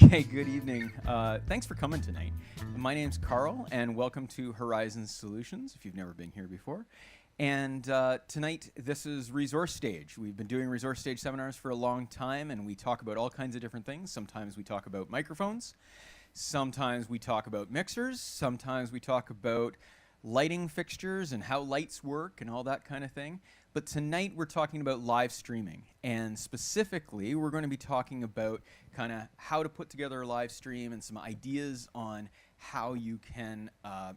Okay, good evening. Thanks for coming tonight. My name's Carl, and welcome to Horizon Solutions, if you've never been here before. And tonight, this is Resource Stage. We've been doing Resource Stage seminars for a long time, and we talk about all kinds of different things. Sometimes we talk about microphones. Sometimes we talk about mixers. Sometimes we talk about lighting fixtures and how lights work and all that kind of thing. But tonight we're talking about live streaming, and specifically we're going to be talking about kind of how to put together a live stream and some ideas on how you can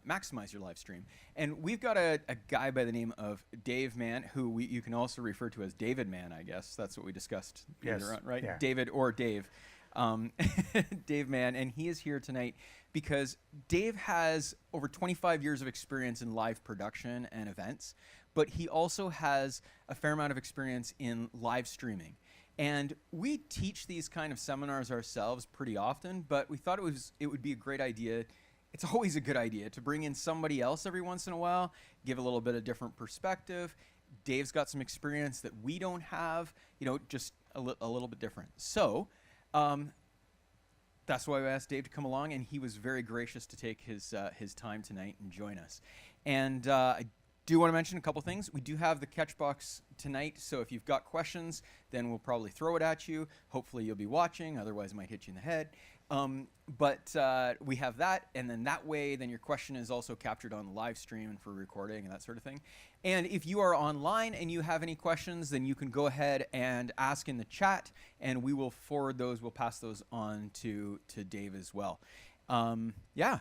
maximize your live stream. And we've got a guy by the name of Dave Mann, who you can also refer to as David Mann, I guess. That's what we discussed earlier on, right? Yeah. David or Dave. Dave Mann, and he is here tonight because Dave has over 25 years of experience in live production and events, but he also has a fair amount of experience in live streaming. And we teach these kind of seminars ourselves pretty often, but we thought it would be a great idea. It's always a good idea to bring in somebody else every once in a while, give a little bit of different perspective. Dave's got some experience that we don't have, just a little bit different. So that's why I asked Dave to come along, and he was very gracious to take his time tonight and join us. And I do want to mention a couple things. We do have the catch box tonight, so if you've got questions, then we'll probably throw it at you. Hopefully you'll be watching, otherwise it might hit you in the head. But we have that, and then that way, then your question is also captured on the live stream and for recording and that sort of thing. And if you are online and you have any questions, then you can go ahead and ask in the chat, and we will forward those. We'll pass those on to Dave as well. Yeah.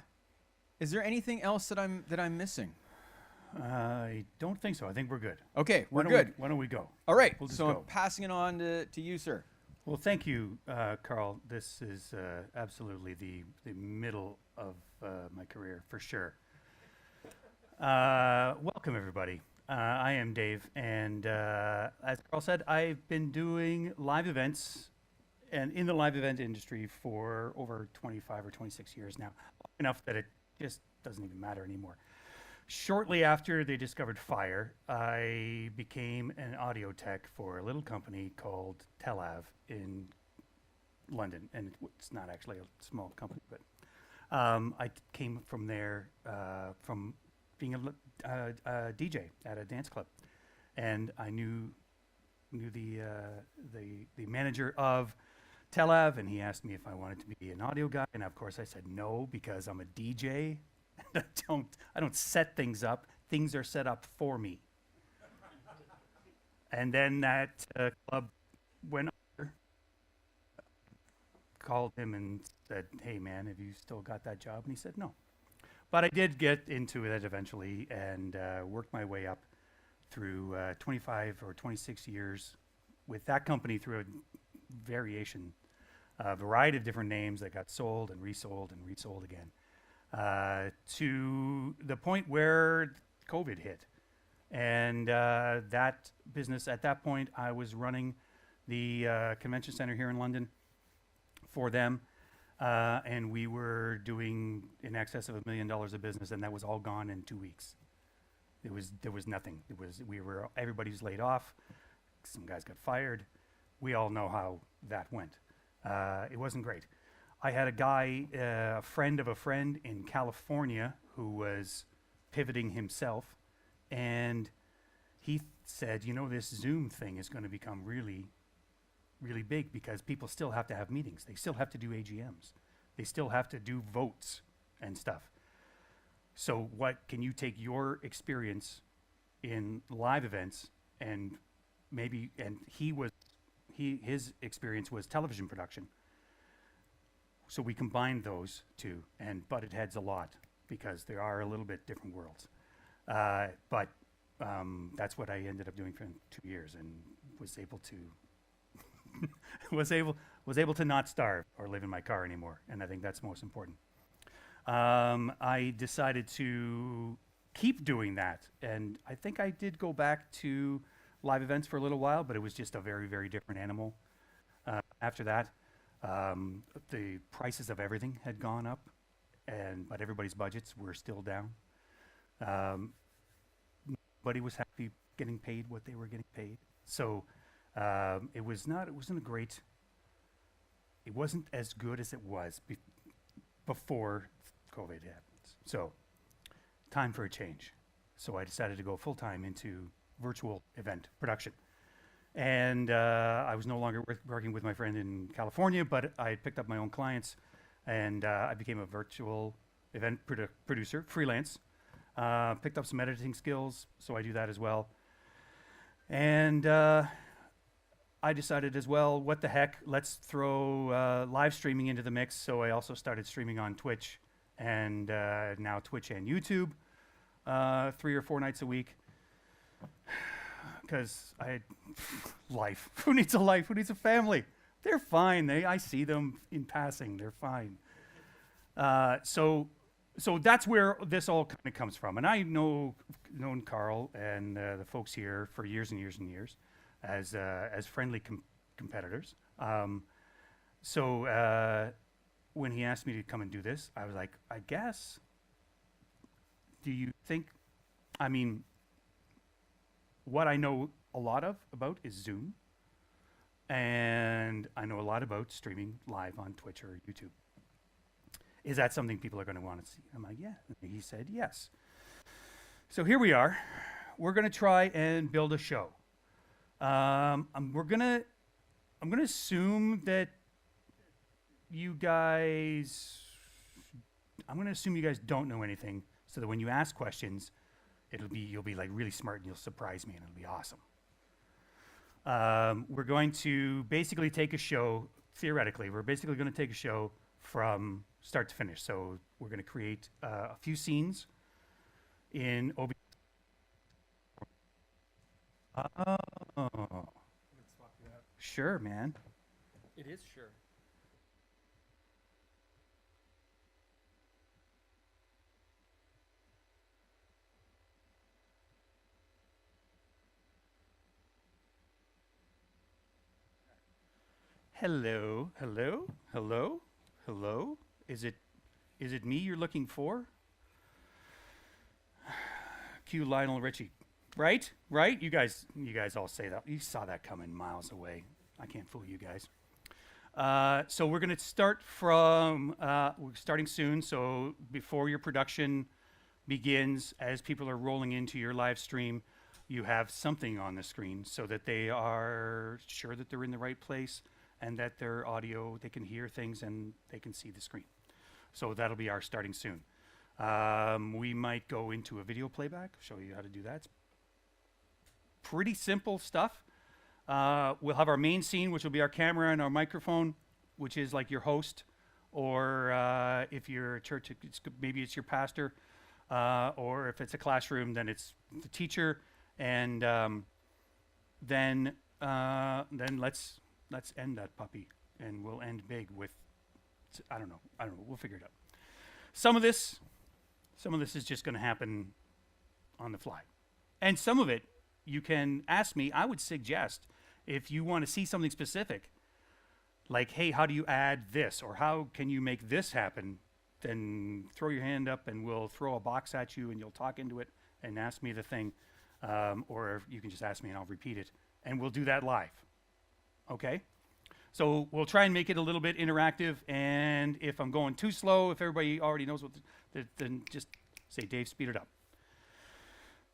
Is there anything else that I'm missing? I don't think so. I think we're good. Okay, we're good. Why don't we go? All right. We'll just so go. I'm passing it on to you, sir. Well, thank you, Carl. This is absolutely the middle of my career, for sure. Welcome, everybody. I am Dave, and as Carl said, I've been doing live events and in the live event industry for over 25 or 26 years now, enough that it just doesn't even matter anymore. Shortly after they discovered fire, I became an audio tech for a little company called Telav in London, and it's not actually a small company, but I came from there from being a DJ at a dance club, and I knew the manager of Telav, and he asked me if I wanted to be an audio guy, and of course I said no because I'm a DJ. I don't set things up. Things are set up for me. And then that club went over, called him and said, "Hey man, have you still got that job?" And he said no. But I did get into it eventually and worked my way up through 25 or 26 years with that company through a variety of different names that got sold and resold again. To the point where COVID hit. And that business, at that point, I was running the convention center here in London for them. And we were doing in excess of $1 million of business, and that was all gone in 2 weeks. There was nothing. Everybody was laid off. Some guys got fired. We all know how that went. It wasn't great. I had a guy, a friend of a friend in California who was pivoting himself, and he said, this Zoom thing is going to become really, really big because people still have to have meetings. They still have to do AGMs. They still have to do votes and stuff. So can you take your experience in live events and his experience was television production. So we combined those two and butted heads a lot because they are a little bit different worlds. But that's what I ended up doing for 2 years and was able to not starve or live in my car anymore. And I think that's most important. I decided to keep doing that. And I think I did go back to live events for a little while, but it was just a very, very different animal. After that, the prices of everything had gone up, but everybody's budgets were still down. Nobody was happy getting paid what they were getting paid. So it wasn't a great it wasn't as good as it was before COVID happened. So, time for a change. So I decided to go full time into virtual event production. And I was no longer working with my friend in California, but I picked up my own clients, and I became a virtual event producer, freelance. Picked up some editing skills, so I do that as well. And I decided as well, what the heck, let's throw live streaming into the mix. So I also started streaming on Twitch, and now Twitch and YouTube, 3 or 4 nights a week. Because I had life. Who needs a life? Who needs a family? They're fine. I see them in passing. They're fine. So that's where this all kind of comes from. And I known Carl and the folks here for years and years and years as friendly competitors. So when he asked me to come and do this, I was like, I guess. Do you think? I mean, what I know a lot about is Zoom, and I know a lot about streaming live on Twitch or YouTube. Is that something people are going to want to see? I'm like, yeah. And he said yes. So here we are. We're going to try and build a show. I'm going to assume that you guys. I'm going to assume you guys don't know anything, so that when you ask questions, you'll be like really smart and you'll surprise me and it'll be awesome. We're going to basically take a show, theoretically, we're basically going to take a show from start to finish. So we're going to create a few scenes in OB. Oh, sure, man. It is sure. Hello, hello, hello, hello. Is it me you're looking for? Cue Lionel Richie. Right? You guys all say that. You saw that coming miles away. I can't fool you guys. So we're going to start from, we're starting soon. So before your production begins, as people are rolling into your live stream, you have something on the screen so that they are sure that they're in the right place and that their audio, they can hear things and they can see the screen. So that'll be our starting soon. We might go into a video playback, show you how to do that. It's pretty simple stuff. We'll have our main scene, which will be our camera and our microphone, which is like your host, or if you're a church, maybe it's your pastor, or if it's a classroom, then it's the teacher, and then let's end that puppy, and we'll end big with, I don't know, we'll figure it out. Some of this is just going to happen on the fly, and some of it you can ask me. I would suggest, if you want to see something specific, like, hey, how do you add this, or how can you make this happen, then throw your hand up and we'll throw a box at you and you'll talk into it and ask me the thing, or you can just ask me and I'll repeat it, and we'll do that live. Okay? So we'll try and make it a little bit interactive, and if I'm going too slow, if everybody already knows what, then just say, Dave, speed it up.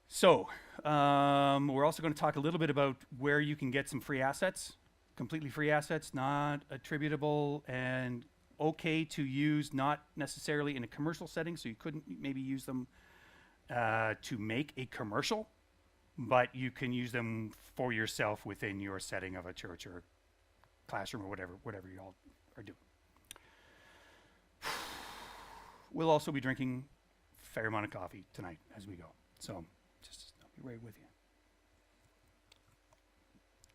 So we're also going to talk a little bit about where you can get some free assets, completely free assets, not attributable and okay to use, not necessarily in a commercial setting, so you couldn't maybe use them to make a commercial, but you can use them for yourself within your setting of a church or classroom or whatever you all are doing. We'll also be drinking a fair amount of coffee tonight as we go, so just I'll be right with you.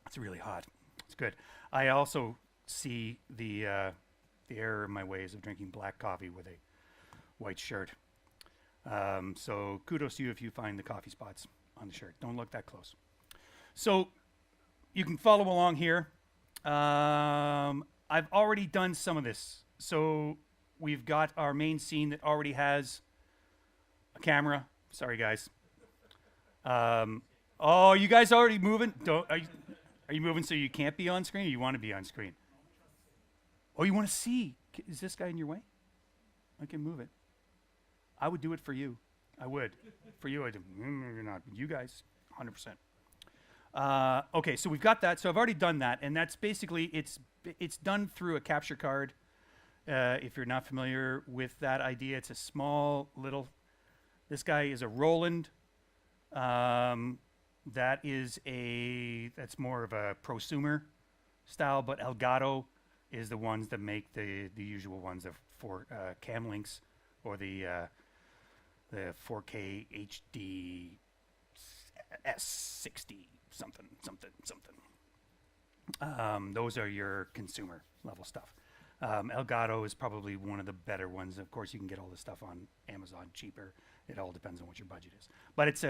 It's really hot. It's good. I also see the error in my ways of drinking black coffee with a white shirt. So kudos to you if you find the coffee spots on the shirt. Don't look that close. So you can follow along here. I've already done some of this. So we've got our main scene that already has a camera. Sorry, guys. Oh, you guys already moving? Are you moving so you can't be on screen, or you want to be on screen? Oh, you want to see? Is this guy in your way? I can move it. I would do it for you. I would. For you, I do. You're not. You guys, 100%. Okay, so we've got that. So I've already done that, and that's basically it's done through a capture card. If you're not familiar with that idea, it's a small little. This guy is a Roland. That's more of a prosumer style, but Elgato is the ones that make the usual ones for cam links or the 4K HD S60 something. Those are your consumer level stuff. Elgato is probably one of the better ones. Of course, you can get all this stuff on Amazon cheaper. It all depends on what your budget is. But it's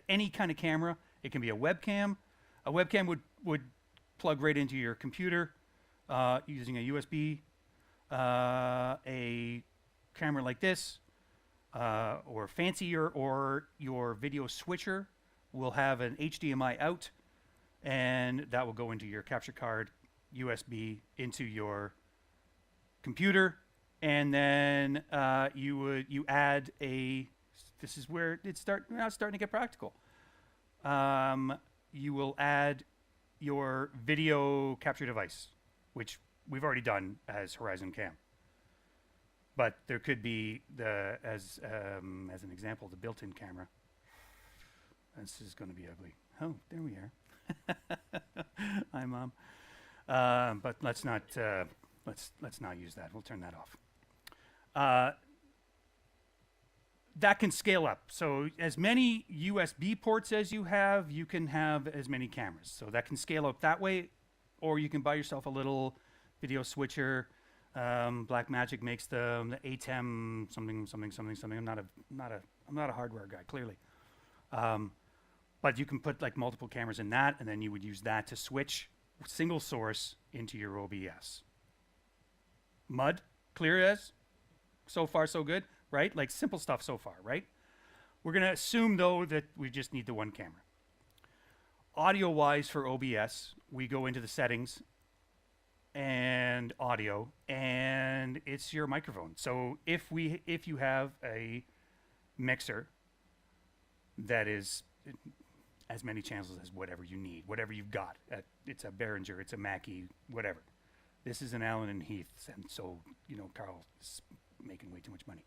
any kind of camera. It can be a webcam. A webcam would plug right into your computer using a USB. A camera like this, or fancier, or your video switcher will have an HDMI out, and that will go into your capture card, USB into your computer, and then you add a. This is where it's starting to get practical. You will add your video capture device, which we've already done as Horizon Cam. But there could be as an example, the built-in camera. This is going to be ugly. Oh, there we are. Hi, Mom. But let's not use that. We'll turn that off. That can scale up. So as many USB ports as you can have as many cameras. So that can scale up that way, or you can buy yourself a little video switcher. Blackmagic makes the ATEM something. I'm not a hardware guy, clearly. But you can put like multiple cameras in that, and then you would use that to switch single source into your OBS. Mud, clear as? So far, so good, right? Like simple stuff so far, right? We're going to assume, though, that we just need the one camera. Audio-wise for OBS, we go into the settings and audio, and it's your microphone. So if you have a mixer that is as many channels as whatever you need, whatever you've got, it's a Behringer, it's a Mackie, whatever. This is an Allen and Heath, and so Carl is making way too much money.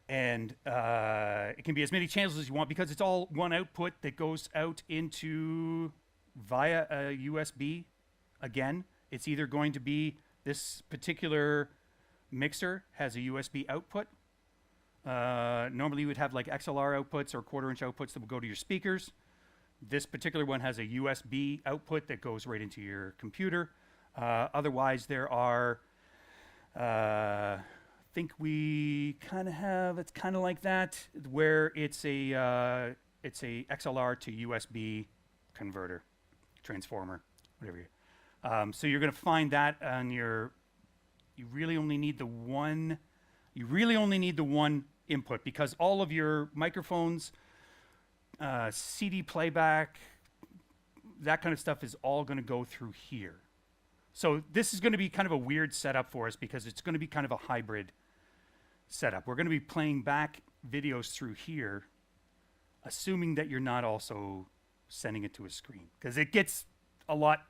And it can be as many channels as you want because it's all one output that goes out into via a USB. Again, it's either going to be this particular mixer has a USB output. Normally you would have like XLR outputs or quarter-inch outputs that will go to your speakers. This particular one has a USB output that goes right into your computer. Otherwise, there are, I think we kind of have, it's kind of like that, where it's a XLR to USB converter, transformer, whatever. So you're going to find that on you really only need the one input because all of your microphones, CD playback, that kind of stuff is all going to go through here. So this is going to be kind of a weird setup for us because it's going to be kind of a hybrid setup. We're going to be playing back videos through here, assuming that you're not also sending it to a screen, because it gets a lot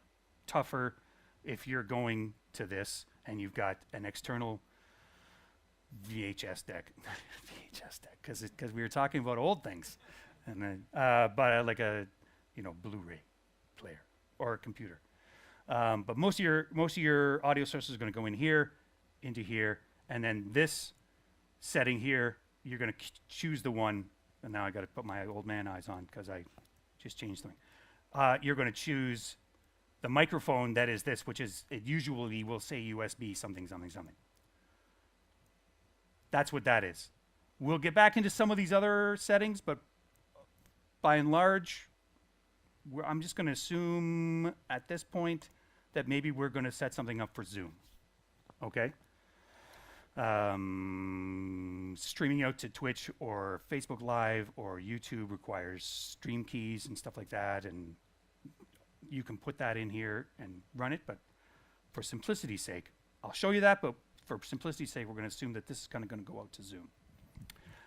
tougher if you're going to this and you've got an external VHS deck, because we were talking about old things, and then like a Blu-ray player or a computer. But most of your audio sources are going to go in here, into here, and then this setting here, you're going to choose the one. And now I got to put my old man eyes on because I just changed something. You're going to choose the microphone that is this, which is it usually will say USB something. That's what that is. We'll get back into some of these other settings, but by and large, I'm just going to assume at this point that maybe we're going to set something up for Zoom. Okay? Streaming out to Twitch or Facebook Live or YouTube requires stream keys and stuff like that, and you can put that in here and run it, but for simplicity's sake, I'll show you that, but for simplicity's sake, we're going to assume that this is kind of going to go out to Zoom.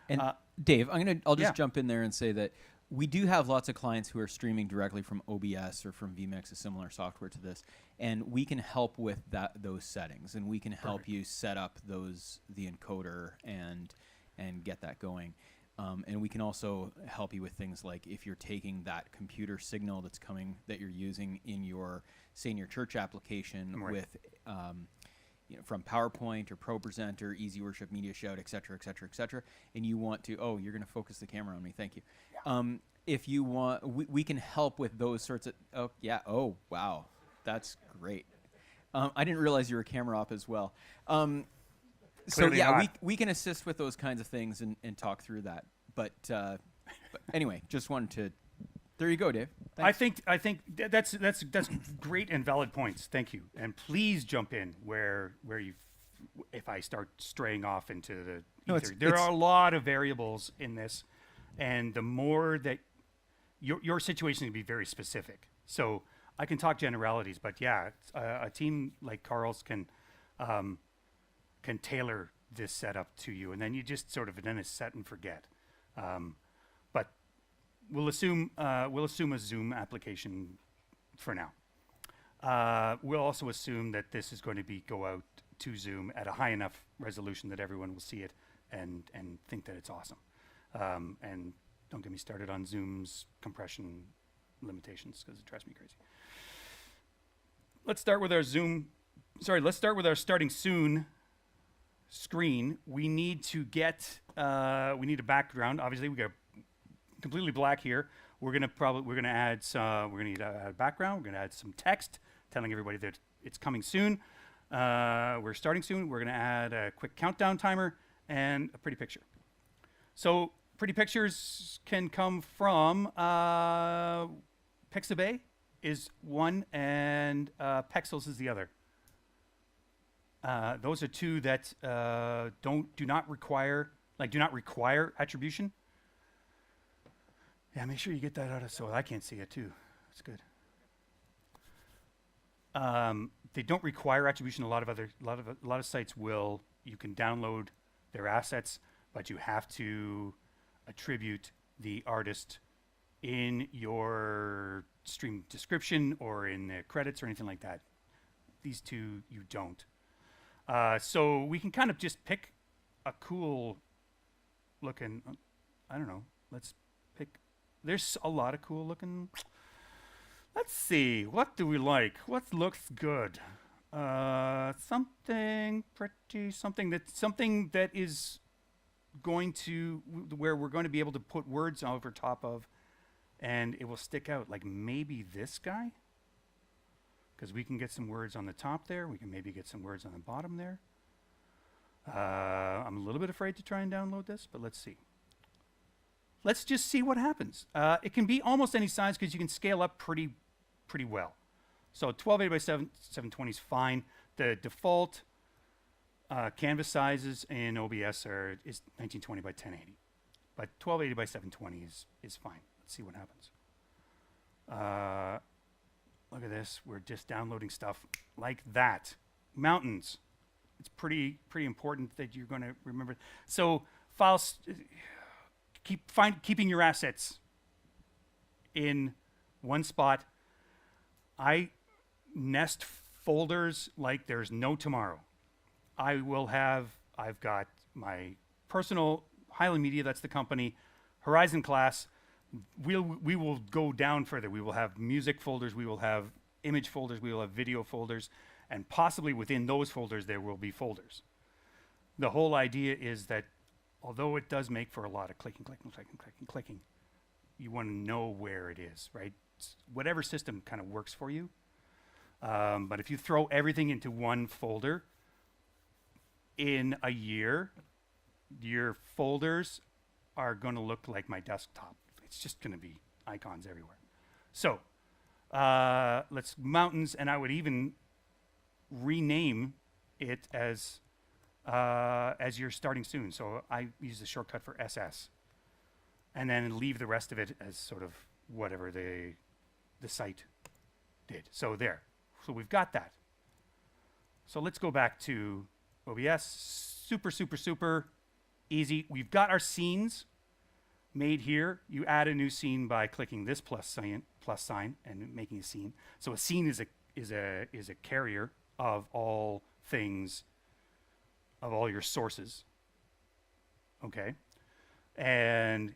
And Dave, I'll just yeah. jump in there and say that we do have lots of clients who are streaming directly from OBS or from vMix, a similar software to this, and we can help with those settings, and we can help you set up the encoder and get that going. And we can also help you with things like if you're taking that computer signal that's coming that you're using in your, say, in your church application with from PowerPoint or ProPresenter, Easy Worship, Media Shout, et cetera, and you want to, you're going to focus the camera on me, thank you. Yeah. If you want, we can help with those sorts of, wow, that's great. I didn't realize you were camera op as well. So yeah, not. we can assist with those kinds of things and talk through that. But anyway, just wanted to. There you go, Dave. Thanks. I think that's great and valid points. Thank you, and please jump in where you, if I start straying off into the ether. There are a lot of variables in this, and the more that your situation can be very specific. So I can talk generalities, but yeah, a team like Carl's can tailor this setup to you, and then you just sort of then it's set and forget. But we'll assume a Zoom application for now. We'll also assume that this is going to go out to Zoom at a high enough resolution that everyone will see it and think that it's awesome. And don't get me started on Zoom's compression limitations because it drives me crazy. Let's start with our starting soon screen. We need to get a background. Obviously, we got completely black here. We're gonna add a background. We're gonna add some text telling everybody that it's coming soon. We're starting soon. We're gonna add a quick countdown timer and a pretty picture. So pretty pictures can come from Pixabay is one, and Pexels is the other. Those are two that do not require attribution. Yeah, make sure you get that out of so I can't see it too. That's good. They don't require attribution. A lot of sites will. You can download their assets, but you have to attribute the artist in your stream description or in the credits or anything like that. These two you don't. So we can kind of just pick a cool looking, I don't know, let's pick, there's a lot of cool looking, let's see, what do we like? What looks good? Something that is going to, where we're going to be able to put words over top of and it will stick out, like maybe this guy? Because we can get some words on the top there. We can maybe get some words on the bottom there. I'm a little bit afraid to try and download this, but let's see. Let's just see what happens. It can be almost any size because you can scale up pretty well. So 1280 by 720 is fine. The default canvas sizes in OBS is 1920 by 1080. But 1280 by 720 is fine. Let's see what happens. Look at this. We're just downloading stuff like that. Mountains. It's pretty important that you're going to remember. So files, keeping your assets in one spot. I nest folders like there's no tomorrow. I've got my personal Highland Media, that's the company, Horizon Class. We will go down further. We will have music folders, we will have image folders, we will have video folders, and possibly within those folders there will be folders. The whole idea is that although it does make for a lot of clicking, you want to know where it is, right? Whatever system kind of works for you. But if you throw everything into one folder, in a year, your folders are going to look like my desktop. It's just going to be icons everywhere. So let's mountains, and I would even rename it as you're starting soon. So I use the shortcut for SS, and then leave the rest of it as sort of whatever the site did. So there. So we've got that. So let's go back to OBS. Super, super, super easy. We've got our scenes made here. You add a new scene by clicking this plus sign and making a scene. So a scene is a carrier of all things, of all your sources. Okay, and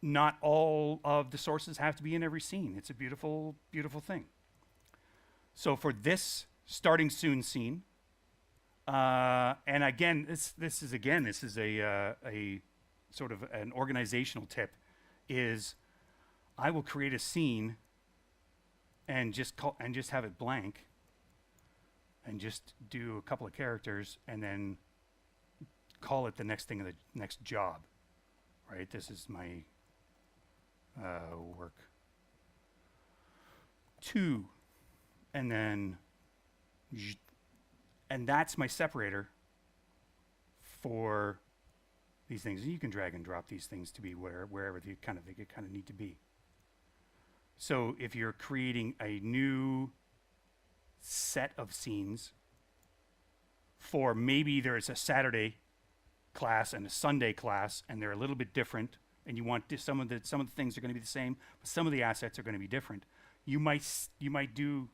not all of the sources have to be in every scene. It's a beautiful, beautiful thing. So for this starting soon scene, and again, this is a sort of an organizational tip, is I will create a scene and just have it blank, and just do a couple of characters, and then call it the next thing of the next job. Right? This is my work 2, and then and that's my separator for these things. And you can drag and drop these things to be wherever they kind of need to be. So if you're creating a new set of scenes for, maybe there's a Saturday class and a Sunday class, and they're a little bit different, and you want some of the things are going to be the same, but some of the assets are going to be different. You might do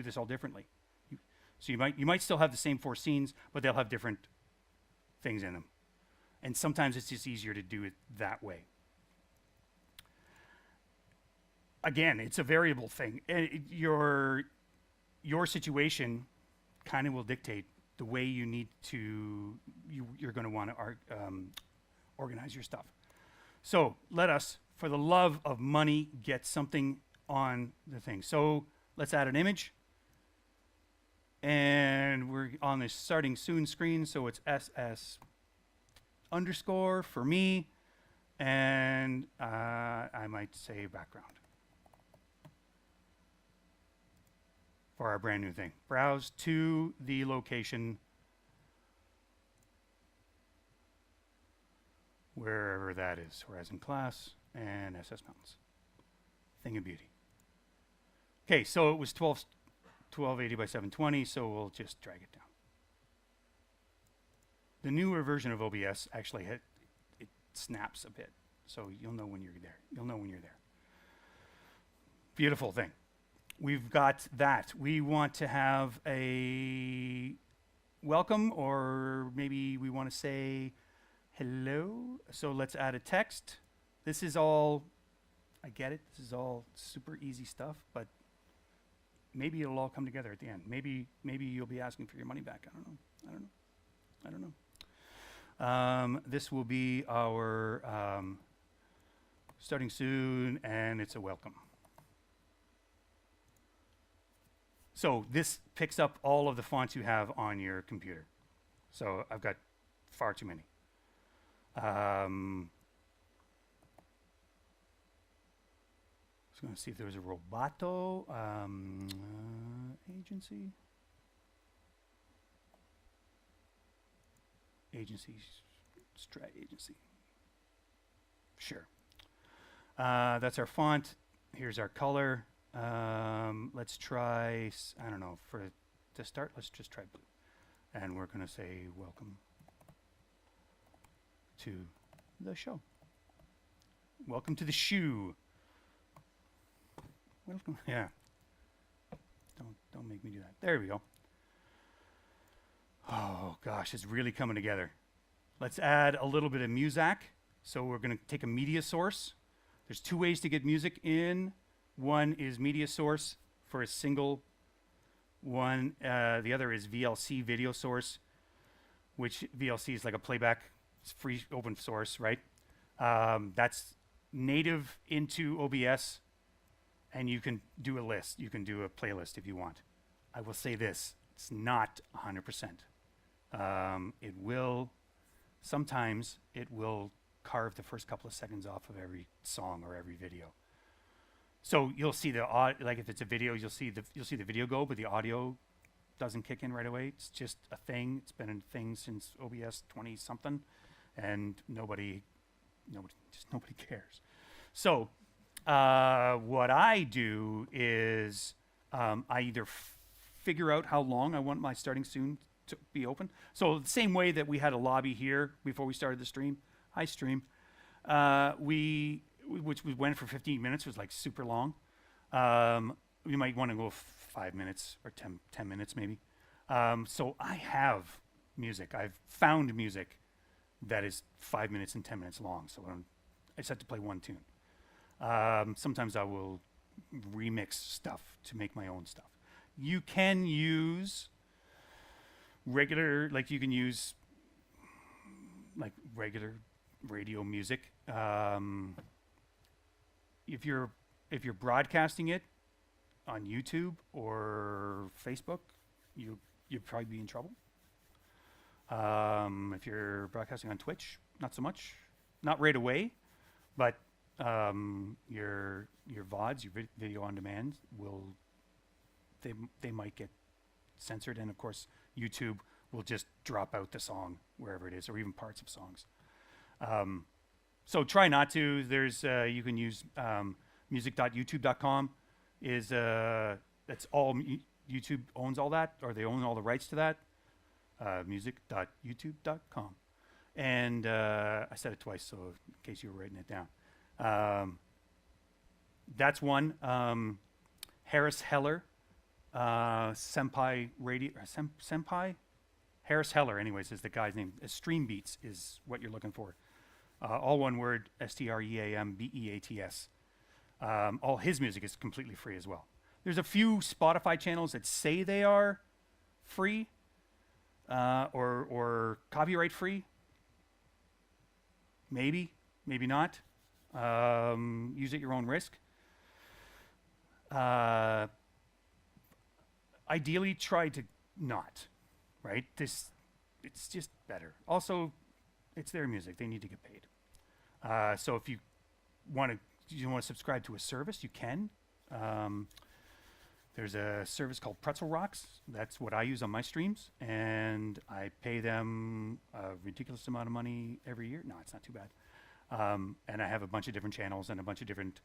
this all differently. So you might still have the same 4 scenes, but they'll have different things in them. And sometimes it's just easier to do it that way. Again, it's a variable thing. Your situation kind of will dictate the way you need to, you're going to want to organize your stuff. So let us, for the love of money, get something on the thing. So let's add an image. And we're on this starting soon screen, so it's SS underscore for me, and I might say background for our brand new thing. Browse to the location wherever that is. Horizon Class and SS Mountains. Thing of beauty. Okay, so it was 1280 by 720, so we'll just drag it down. The newer version of OBS actually it snaps a bit, so you'll know when you're there. You'll know when you're there. Beautiful thing. We've got that. We want to have a welcome, or maybe we want to say hello. So let's add a text. This is all, I get it, this is all super easy stuff, but maybe it'll all come together at the end. Maybe you'll be asking for your money back. I don't know. This will be our starting soon, and it's a welcome. So this picks up all of the fonts you have on your computer. So I've got far too many. I was going to see if there was a Roboto agency. Strat agency. Sure. That's our font. Here's our color. Let's try, I don't know, to start, let's just try blue. And we're going to say welcome to the show. Welcome to the shoe. Welcome. Yeah. Don't make me do that. There we go. Oh gosh, it's really coming together. Let's add a little bit of music. So we're going to take a media source. There's 2 ways to get music in. One is media source for a single one. The other is VLC, video source, which VLC is like a playback. It's free, open source, right? That's native into OBS, and you can do a list. You can do a playlist if you want. I will say this, it's not 100%. Sometimes it will carve the first couple of seconds off of every song or every video. So you'll see like if it's a video, you'll see the video go, but the audio doesn't kick in right away. It's just a thing. It's been a thing since OBS 20 something, and nobody cares. So what I do is I either figure out how long I want my starting soon to be open. So the same way that we had a lobby here before we started the stream, I stream. Which we went for 15 minutes, was like super long. We might want to go 5 minutes or 10 minutes maybe. So I have music. I've found music that is 5 minutes and 10 minutes long. So I just have to play one tune. Sometimes I will remix stuff to make my own stuff. You can use regular, like you can use like regular radio music. If you're broadcasting it on YouTube or Facebook, you'd probably be in trouble. If you're broadcasting on Twitch, not so much, not right away, but your VODs, your video on demand, they might get censored, and of course YouTube will just drop out the song wherever it is, or even parts of songs. So try not to. There's you can use music.youtube.com. That's all. YouTube owns all that, or they own all the rights to that. Music.youtube.com. And I said it twice, so in case you were writing it down. That's one. Harris Heller, Senpai Radio, Senpai? Harris Heller, anyways, is the guy's name. Stream Beats is what you're looking for. All one word, STREAMBEATS. All his music is completely free as well. There's a few Spotify channels that say they are free or copyright free. Maybe not. Use at your own risk. Ideally, try to not. Right? It's just better. Also, it's their music. They need to get paid. So if you want to subscribe to a service, you can. There's a service called Pretzel Rocks. That's what I use on my streams, and I pay them a ridiculous amount of money every year. No, it's not too bad. And I have a bunch of different channels and a bunch of different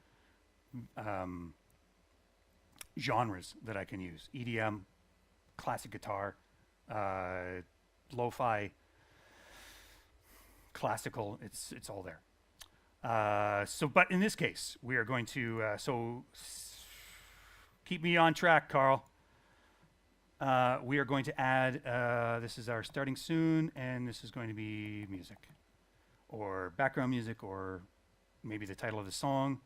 genres that I can use. EDM, classic guitar, lo-fi, classical. It's all there. But in this case, we are going to keep me on track, Carl. We are going to add, this is our starting soon, and this is going to be music, or background music, or maybe the title of the song.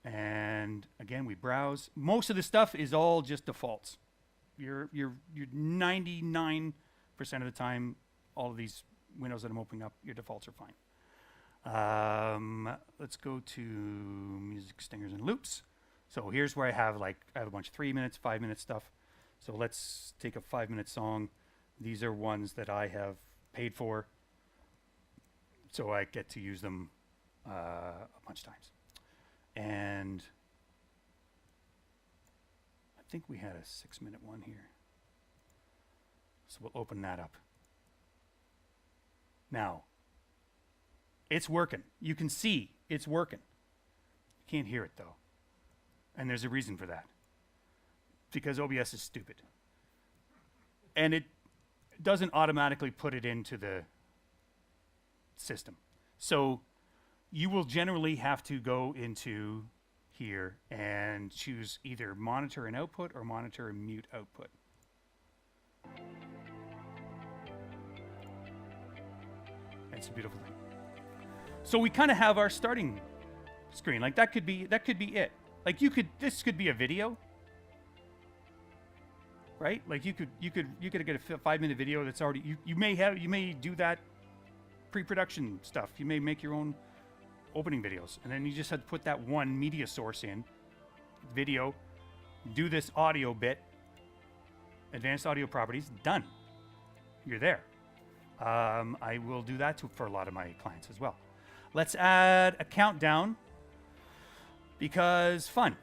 And again, we browse. Most of the stuff is all just defaults. You're 99% of the time, all of these windows that I'm opening up, your defaults are fine. Let's go to music, stingers, and loops. So here's where I have a bunch of 3 minutes, 5 minute stuff. So let's take a 5 minute song. These are ones that I have paid for, so I get to use them a bunch of times. And I think we had a 6 minute one here. So we'll open that up. Now, it's working. You can see it's working. You can't hear it though. And there's a reason for that. Because OBS is stupid. And it doesn't automatically put it into the system. So you will generally have to go into here and choose either monitor and output or monitor and mute output. It's a beautiful thing. So we kind of have our starting screen. Like that could be it. Like this could be a video, right? Like you could get a 5 minute video that's already, you may do that pre-production stuff. You may make your own opening videos, and then you just have to put that one media source in, video, do this audio bit, advanced audio properties, done. You're there. I will do that for a lot of my clients as well. Let's add a countdown because fun.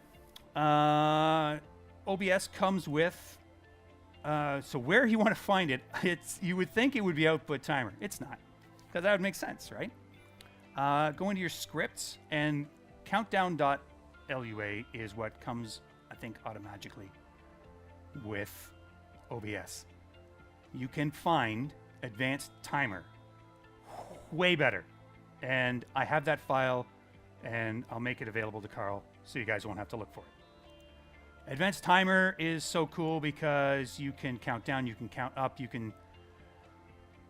OBS comes with, so where you want to find it, you would think it would be output timer. It's not, because that would make sense, right? Go into your scripts, and countdown.lua is what comes, I think, automatically with OBS. You can find advanced timer. Way better. And I have that file, and I'll make it available to Carl so you guys won't have to look for it. Advanced timer is so cool because you can count down, you can count up, you can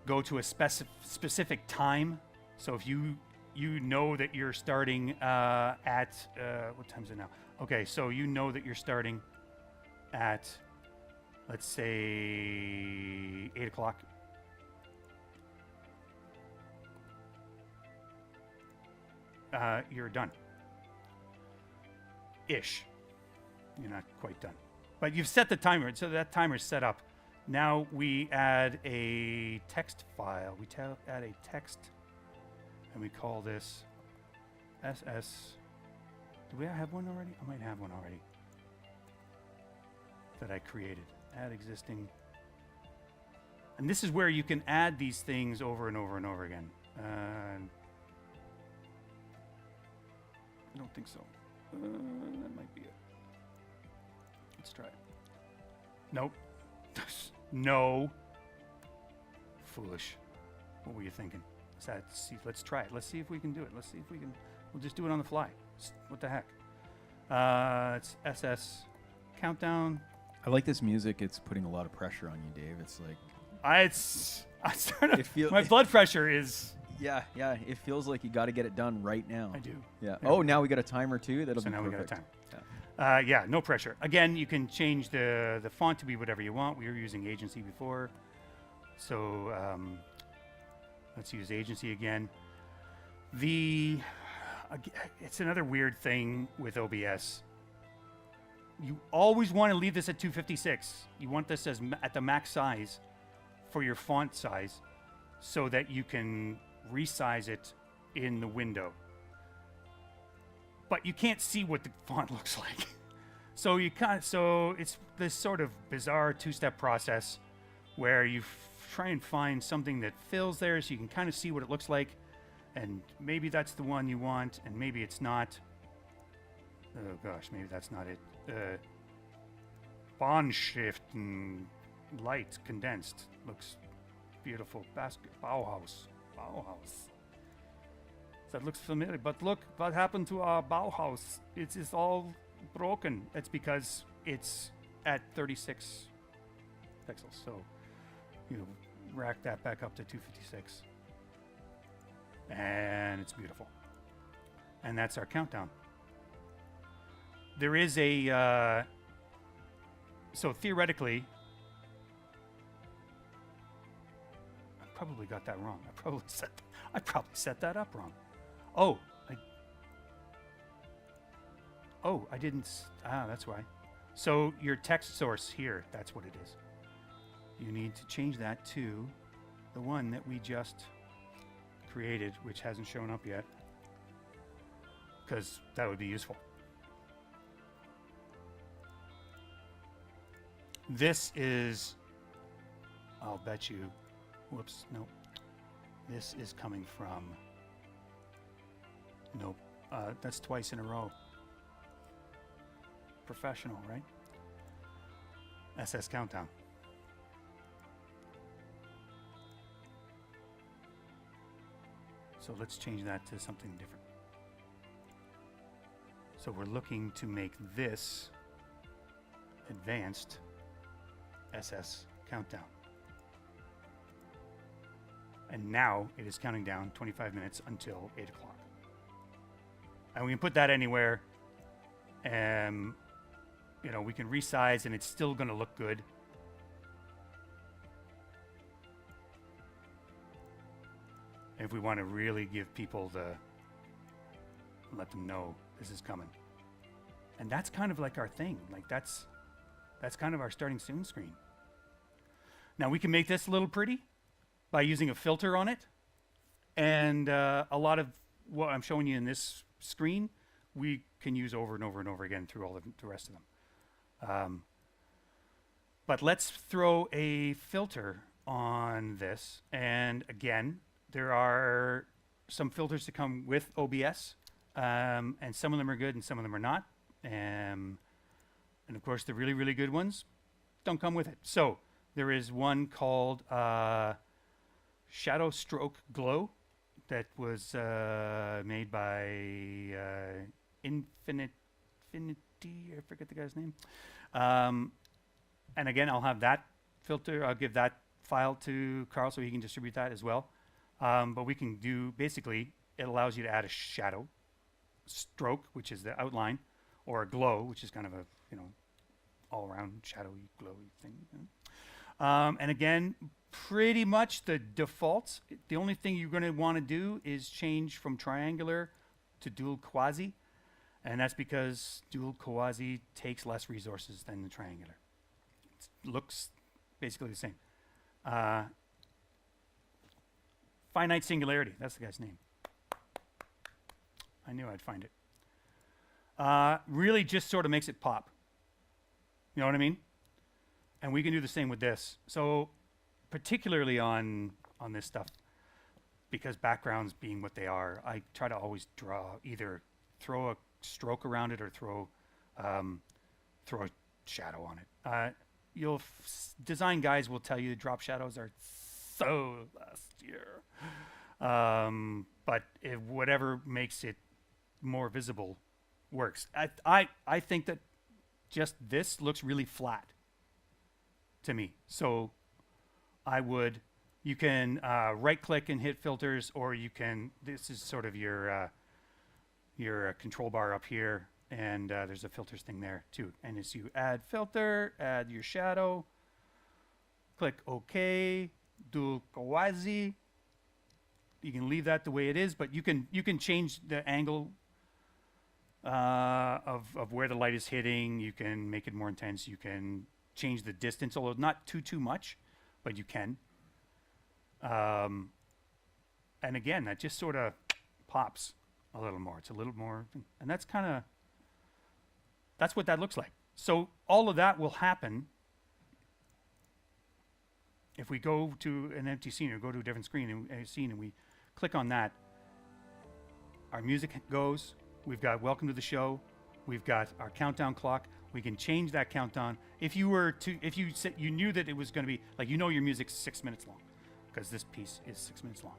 go to a specific time. So if you know that you're starting at what time is it now? Okay, so you know that you're starting at, let's say, 8 o'clock. You're done. Ish. You're not quite done. But you've set the timer, so that timer's set up. Now we add a text file. We add a text, and we call this SS. Do we have one already? I might have one already that I created. Add existing. And this is where you can add these things over and over and over again. I don't think so. That might be it. Let's try it. Nope. No. Foolish. What were you thinking? Let's try it. Let's see if we can do it. Let's see if we can. We'll just do it on the fly. What the heck? It's SS countdown. I like this music. It's putting a lot of pressure on you, Dave. It's like my blood pressure is. Yeah. It feels like you got to get it done right now. I do. Yeah. Oh, now we got a timer too. That'll so be now perfect. We got a timer. Yeah, no pressure. Again, you can change the font to be whatever you want. We were using agency before, so let's use agency again. It's another weird thing with OBS. You always want to leave this at 256. You want this as at the max size for your font size, so that you can resize it in the window. But you can't see what the font looks like. So it's this sort of bizarre two-step process where you try and find something that fills there so you can kind of see what it looks like, and maybe that's the one you want, and maybe it's not. Oh gosh, maybe that's not it. Bondschrift and light condensed looks beautiful. Bauhaus. That looks familiar, but look what happened to our Bauhaus. It's all broken. It's because it's at 36 pixels. So you rack that back up to 256, and it's beautiful. And that's our countdown. There is a so theoretically, I probably got that wrong. I probably set that up wrong. I didn't. That's why. So your text source here, that's what it is. You need to change that to the one that we just created, which hasn't shown up yet, because that would be useful. This is, I'll bet you, whoops, nope. This is coming from, nope, that's twice in a row. Professional, right? SS Countdown. So let's change that to something different. So we're looking to make this advanced SS Countdown. And now it is counting down 25 minutes until 8 o'clock. And we can put that anywhere. You know, we can resize and it's still going to look good. If we want to really give people let them know this is coming. And that's kind of like our thing. Like that's kind of our starting soon screen. Now we can make this a little pretty by using a filter on it. And a lot of what I'm showing you in this screen, we can use over and over and over again through all of the rest of them. But let's throw a filter on this. And again, there are some filters that come with OBS. And some of them are good and some of them are not. And of course, the really, really good ones don't come with it. So there is one called Shadow Stroke Glow that was made by Infinity. I forget the guy's name. And again, I'll have that filter. I'll give that file to Carl so he can distribute that as well. But we can do, basically, it allows you to add a shadow, stroke, which is the outline, or a glow, which is kind of a, all around shadowy, glowy thing. And again, pretty much the defaults. The only thing you're going to want to do is change from triangular to dual quasi. And that's because dual quasi takes less resources than the triangular. It looks basically the same. Finite Singularity, that's the guy's name. I knew I'd find it. Really just sort of makes it pop. You know what I mean? And we can do the same with this. So particularly on this stuff, because backgrounds being what they are, I try to always either throw a stroke around it or throw a shadow on it. Design guys will tell you the drop shadows are so last year. But whatever makes it more visible works. I think that just this looks really flat to me. So you can right click and hit filters, or you can, this is sort of your control bar up here, and there's a filters thing there too. And as you add filter, add your shadow, click OK, do quasi. You can leave that the way it is, but you can change the angle of where the light is hitting. You can make it more intense. You can change the distance, although not too much, but you can. And again, that just sort of pops a little more. It's a little more, and that's what that looks like. So all of that will happen if we go to an empty scene or go to a different screen and scene, and we click on that. Our music goes. We've got welcome to the show. We've got our countdown clock. We can change that countdown. If you knew that it was going to be like, your music's 6 minutes long, because this piece is 6 minutes long.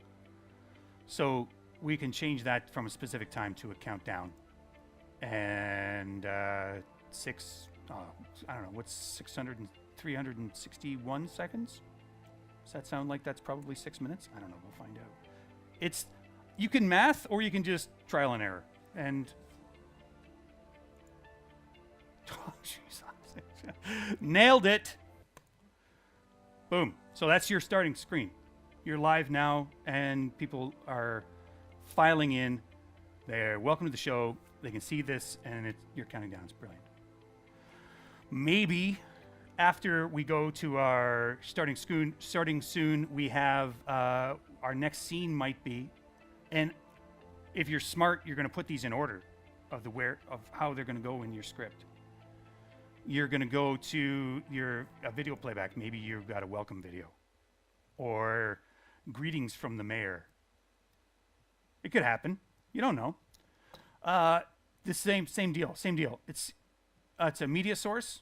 So we can change that from a specific time to a countdown. And I don't know, what's 361 seconds? Does that sound like that's probably 6 minutes? I don't know, we'll find out. You can math, or you can just trial and error. And oh, Jesus. Nailed it. Boom. So that's your starting screen. You're live now, and people are filing in. They're welcome to the show. They can see this, and you're counting down. It's brilliant. Maybe after we go to our starting soon, we have our next scene might be, and if you're smart, you're going to put these in order of how they're going to go in your script. You're going to go to your video playback. Maybe you've got a welcome video, or greetings from the mayor. It could happen. You don't know. The same deal. It's a media source.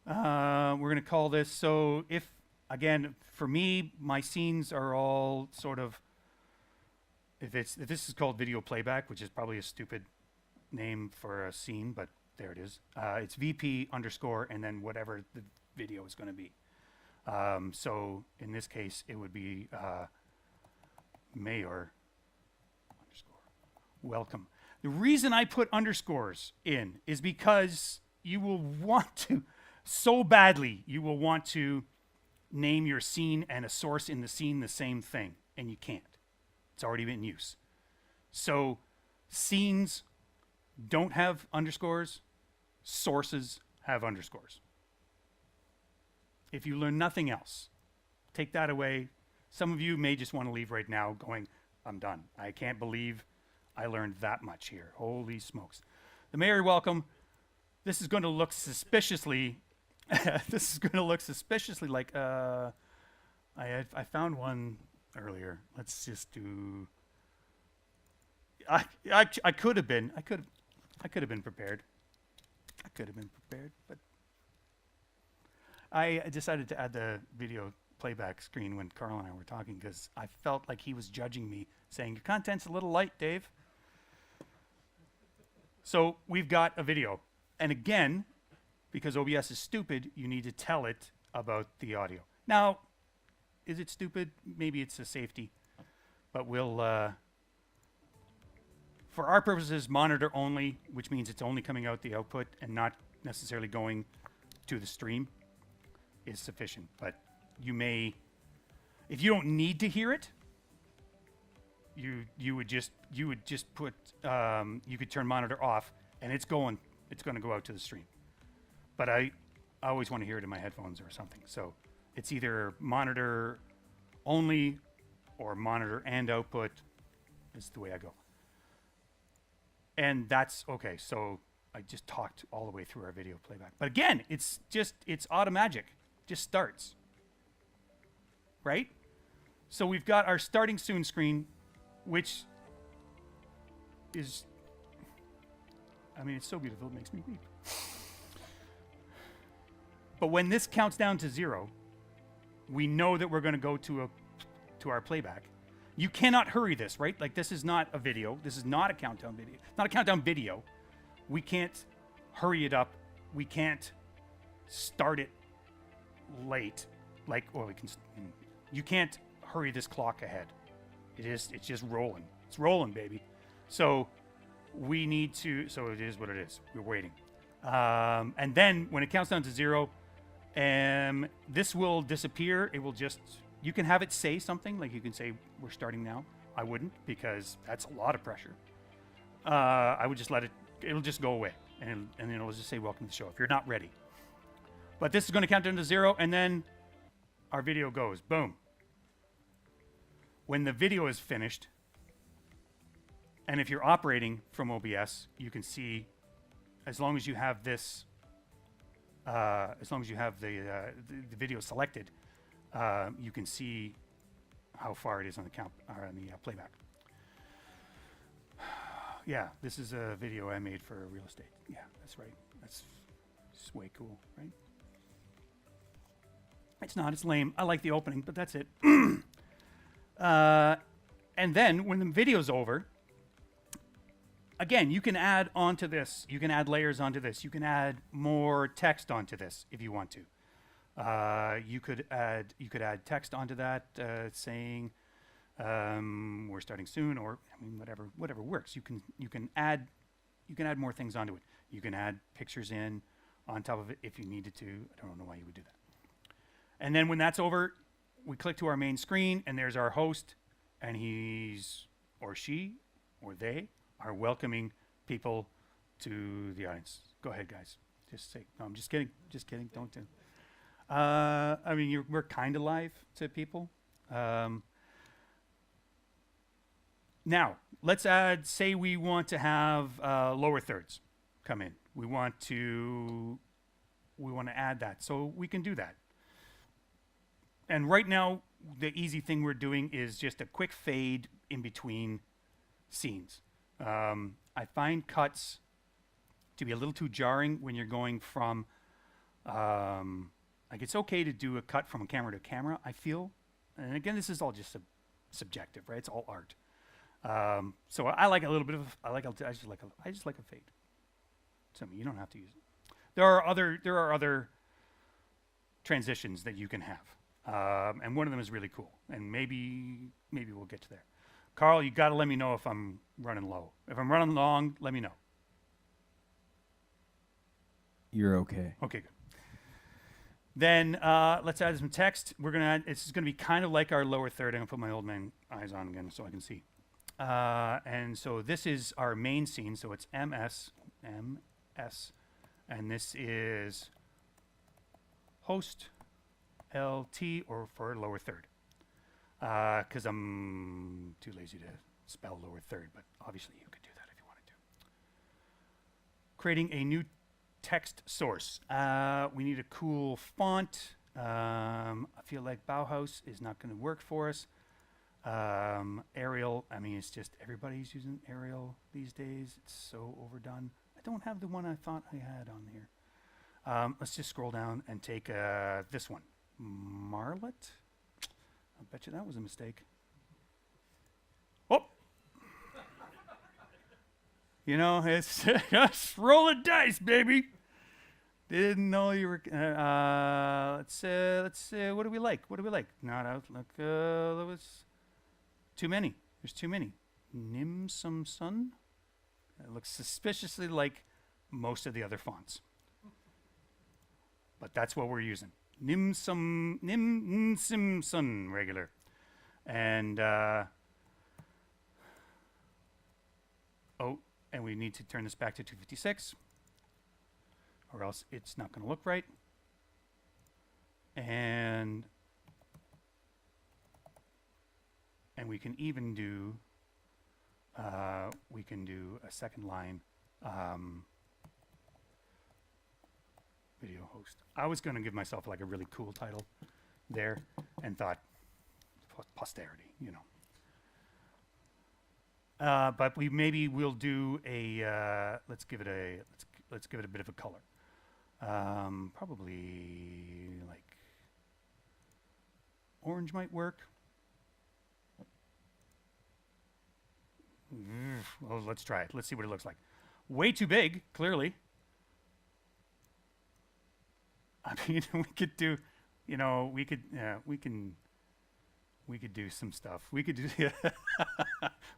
We're going to call this. So if, again, for me, my scenes are all sort of, if this is called video playback, which is probably a stupid name for a scene, but there it is. It's VP underscore and then whatever the video is going to be. So in this case, it would be mayor underscore welcome. The reason I put underscores in is because you will want to, so badly, you will want to name your scene and a source in the scene the same thing, and you can't. It's already been in use. So scenes don't have underscores. Sources have underscores. If you learn nothing else, take that away. Some of you may just want to leave right now going, I'm done. I can't believe I learned that much here. Holy smokes. The mayor welcome. This is going to look suspiciously like I found one earlier. Let's just do I could have been prepared. But I decided to add the video playback screen when Carl and I were talking because I felt like he was judging me, saying, your content's a little light, Dave. So we've got a video. And again, because OBS is stupid, you need to tell it about the audio. Now, is it stupid? Maybe it's a safety. But we'll, for our purposes, monitor only, which means it's only coming out the output and not necessarily going to the stream, is sufficient. But you may, if you don't need to hear it, you would just put you could turn monitor off and it's going to go out to the stream. But I always want to hear it in my headphones or something. So it's either monitor only or monitor and output is the way I go. And that's okay. So I just talked all the way through our video playback. But again, it's automagic. Just starts. Right? So we've got our starting soon screen, which is, I mean, it's so beautiful, it makes me weep. But when this counts down to 0, we know that we're going to go to our playback. You cannot hurry this, right? Like, this is not a video. This is not a countdown video. Not a countdown video. We can't hurry it up. We can't start it late. Like, or we can. You can't hurry this clock ahead. It's just rolling. It's rolling, baby. So we need to. So it is what it is. We're waiting. And then when it counts down to 0, this will disappear. It will just. You can have it say something, like you can say, we're starting now. I wouldn't, because that's a lot of pressure. I would just let it, it'll just go away. And it'll just say, welcome to the show, if you're not ready. But this is going to count down to 0, and then our video goes. Boom. When the video is finished, and if you're operating from OBS, you can see, as long as you have this, as long as you have the video selected, you can see how far it is on the count or on the playback. Yeah, this is a video I made for real estate. Yeah, that's right. That's way cool, right? It's not. It's lame. I like the opening, but that's it. And then when the video's over, again, you can add onto this. You can add layers onto this. You can add more text onto this if you want to. You could add text onto that saying we're starting soon, or I mean whatever works. You can add more things onto it. You can add pictures in on top of it if you needed to. I don't know why you would do that. And then when that's over, we click to our main screen, and there's our host, and he's or she or they are welcoming people to the audience. Go ahead, guys. Just say no. I'm just kidding. Just kidding. Don't do. I mean, we're kind of live to people. Now, let's say we want to have lower thirds come in. We want to add that. So we can do that. And right now, the easy thing we're doing is just a quick fade in between scenes. I find cuts to be a little too jarring when you're going from... like, it's okay to do a cut from camera to camera, I feel. And again, this is all just subjective, right? It's all art. So I like a little bit of, I just like a fade. So you don't have to use it. There are other transitions that you can have. And one of them is really cool. And maybe we'll get to there. Carl, you got to let me know if I'm running low. If I'm running long, let me know. You're okay. Okay, good. Then let's add some text. It's going to be kind of like our lower third. I'm going to put my old man eyes on again so I can see. And so this is our main scene. So it's MS, and this is host LT, or for lower third. Because I'm too lazy to spell lower third, but obviously you could do that if you wanted to. Creating a new text source. We need a cool font. I feel like Bauhaus is not going to work for us. Arial, I mean, it's just everybody's using Arial these days. It's so overdone. I don't have the one I thought I had on here. Let's just scroll down and take this one. Marlet? I bet you that was a mistake. Oh! You know, it's just roll the dice, baby. Didn't know you were. Let's. What do we like? What do we like? Not Outlook. There was too many. There's too many. Nimsum Sun. It looks suspiciously like most of the other fonts, but that's what we're using. Nimsim Sun regular, and and we need to turn this back to 256. Or else it's not going to look right. And we can even do a second line video host. I was going to give myself like a really cool title there, and thought posterity, you know. But we'll do a let's give it a bit of a color. Probably like orange might work. Well, let's try it. Let's see what it looks like. Way too big, clearly. I mean, we could do, you know, we could do some stuff. We could do.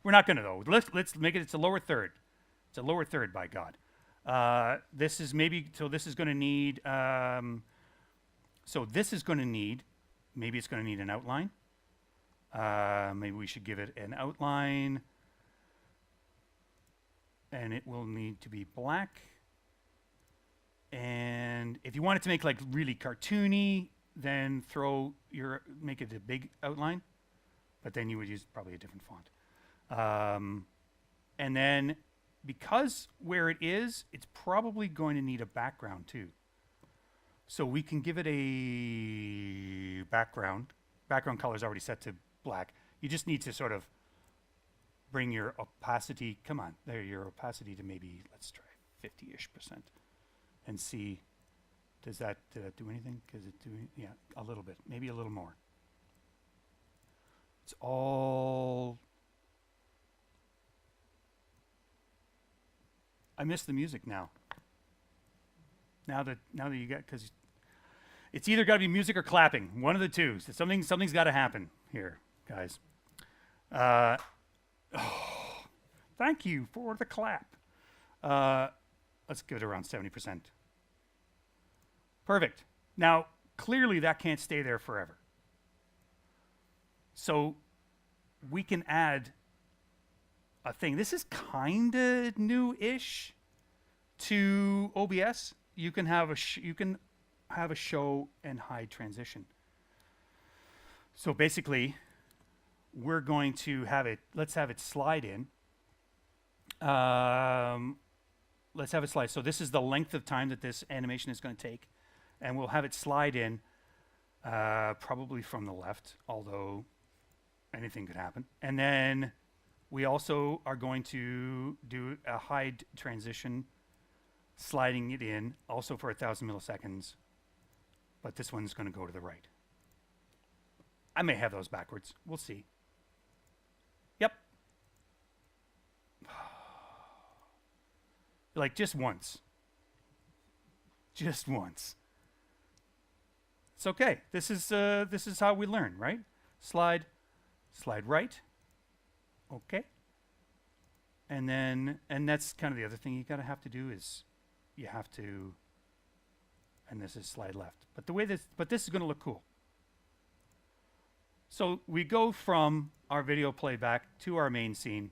We're not gonna though. Let's make it. It's a lower third. It's a lower third, by God. This is maybe, so this is going to need, maybe it's going to need an outline. Maybe we should give it an outline, and it will need to be black. And if you want it to make like really cartoony, then make it a big outline, but then you would use probably a different font. And then, because where it is, it's probably going to need a background too. So we can give it a background. Background color is already set to black. You just need to sort of bring your opacity, your opacity to maybe, let's try 50-ish% and see, did that do anything? Because it doing, yeah, a little bit, maybe a little more. It's all, I miss the music now. Now that you got, because it's either got to be music or clapping, one of the two. So something's got to happen here, guys. Thank you for the clap. Let's give it around 70%. Perfect. Now, clearly that can't stay there forever. So we can add a thing. This is kind of new-ish to OBS. You can have a show and hide transition. So basically, we're going to have it. Let's have it slide in. Let's have it slide. So this is the length of time that this animation is going to take, and we'll have it slide in, probably from the left, although anything could happen. And then we also are going to do a hide transition, sliding it in, also for 1,000 milliseconds, but this one's going to go to the right. I may have those backwards. We'll see. Yep. Like just once. Just once. It's okay. This is how we learn, right? Slide right. Okay. And that's kind of the other thing you have to do is you have to, and this is slide left. But this is going to look cool. So we go from our video playback to our main scene,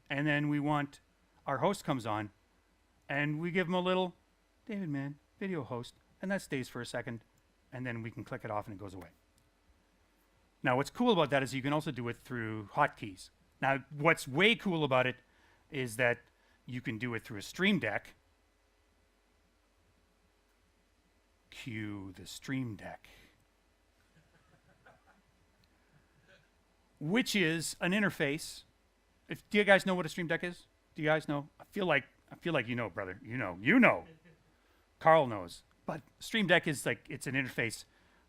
and then our host comes on, and we give him a little, David Mann, video host, and that stays for a second, and then we can click it off and it goes away. Now what's cool about that is you can also do it through hotkeys. Now what's way cool about it is that you can do it through a Stream Deck. Cue the Stream Deck. Which is an interface. Do you guys know what a Stream Deck is? Do you guys know? I feel like you know, brother. You know. Carl knows. But Stream Deck is like, it's an interface.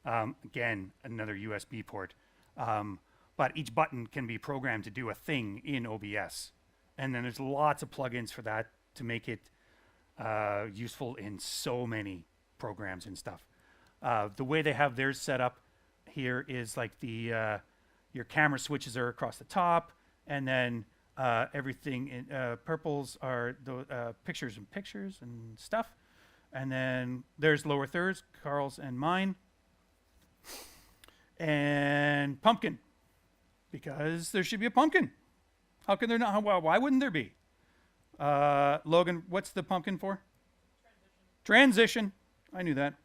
Again, another USB port. But each button can be programmed to do a thing in OBS. And then there's lots of plugins for that to make it useful in so many programs and stuff. The way they have theirs set up here is like your camera switches are across the top, and then everything in purples are the pictures and stuff. And then there's lower thirds, Carl's and mine. And pumpkin, because there should be a pumpkin. How can there not? Why wouldn't there be? Logan, what's the pumpkin for? Transition. I knew that.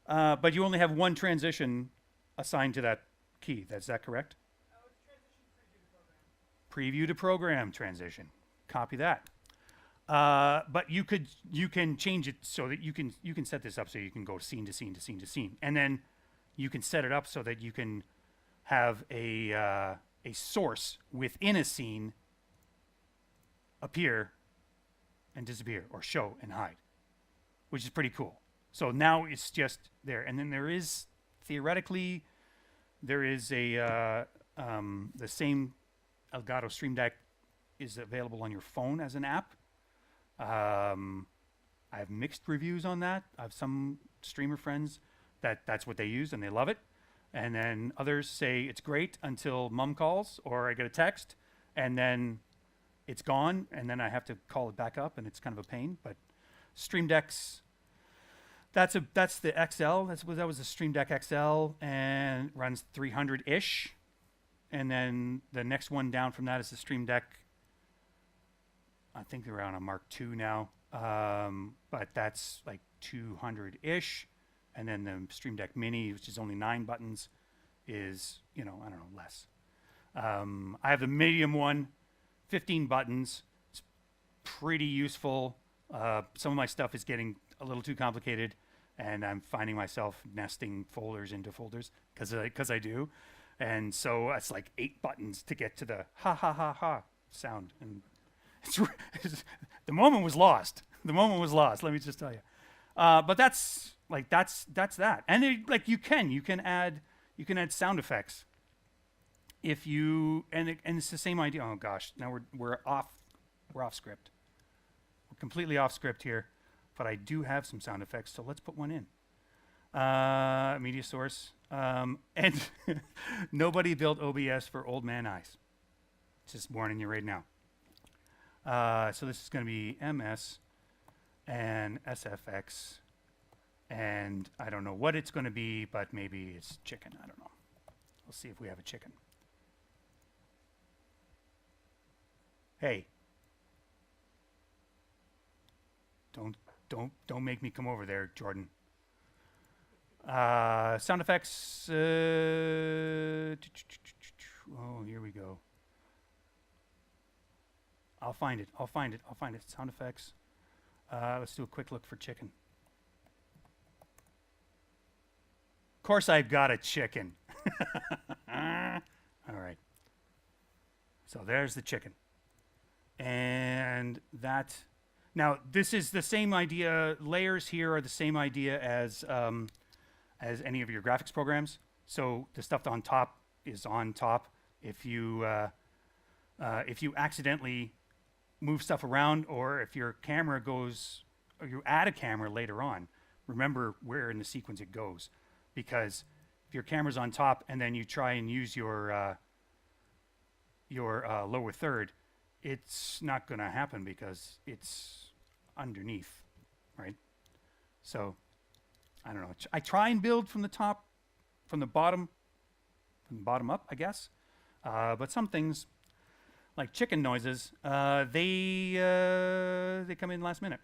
But you only have one transition assigned to that key. Is that correct? It's transition preview to program. Preview to program transition. Copy that. But you can change it so that you can set this up so you can go scene to scene to scene to scene, and then you can set it up so that you can have a source within a scene appear and disappear, or show and hide, which is pretty cool. So now it's just there, and then there is theoretically a the same Elgato Stream Deck is available on your phone as an app. I have mixed reviews on that. I have some streamer friends that's what they use and they love it, and then others say it's great until mom calls or I get a text and then it's gone, and then I have to call it back up, and it's kind of a pain. But Stream Decks, that's the XL. That was the Stream Deck XL, and runs 300-ish. And then the next one down from that is the Stream Deck. I think they're on a Mark II now, but that's like 200-ish. And then the Stream Deck Mini, which is only 9 buttons, is, I don't know, less. I have the medium one, 15 buttons. It's pretty useful. Some of my stuff is getting a little too complicated, and I'm finding myself nesting folders into folders because I do. And so it's like 8 buttons to get to the ha ha ha ha sound. And the moment was lost. The moment was lost, let me just tell you. But that's that. And you can add sound effects. If you and it's the same idea. Oh gosh, now we're off script. We're completely off script here, but I do have some sound effects, so let's put one in. Media source, and nobody built OBS for old man eyes. Just warning you right now. So this is going to be MS and SFX, and I don't know what it's going to be, but maybe it's chicken. I don't know. We'll see if we have a chicken. Hey, don't make me come over there, Jordan. Sound effects. Oh, here we go. I'll find it. Sound effects. Let's do a quick look for chicken. Of course, I've got a chicken. All right. So there's the chicken. And that. Now, this is the same idea. Layers here are the same idea as any of your graphics programs. So the stuff on top is on top. If you accidentally move stuff around, or if your camera goes, or you add a camera later on, remember where in the sequence it goes, because if your camera's on top and then you try and use your lower third, it's not going to happen because it's underneath, right? So I don't know. I try and build from the top, from the bottom up, I guess. But some things, like chicken noises, they come in last minute.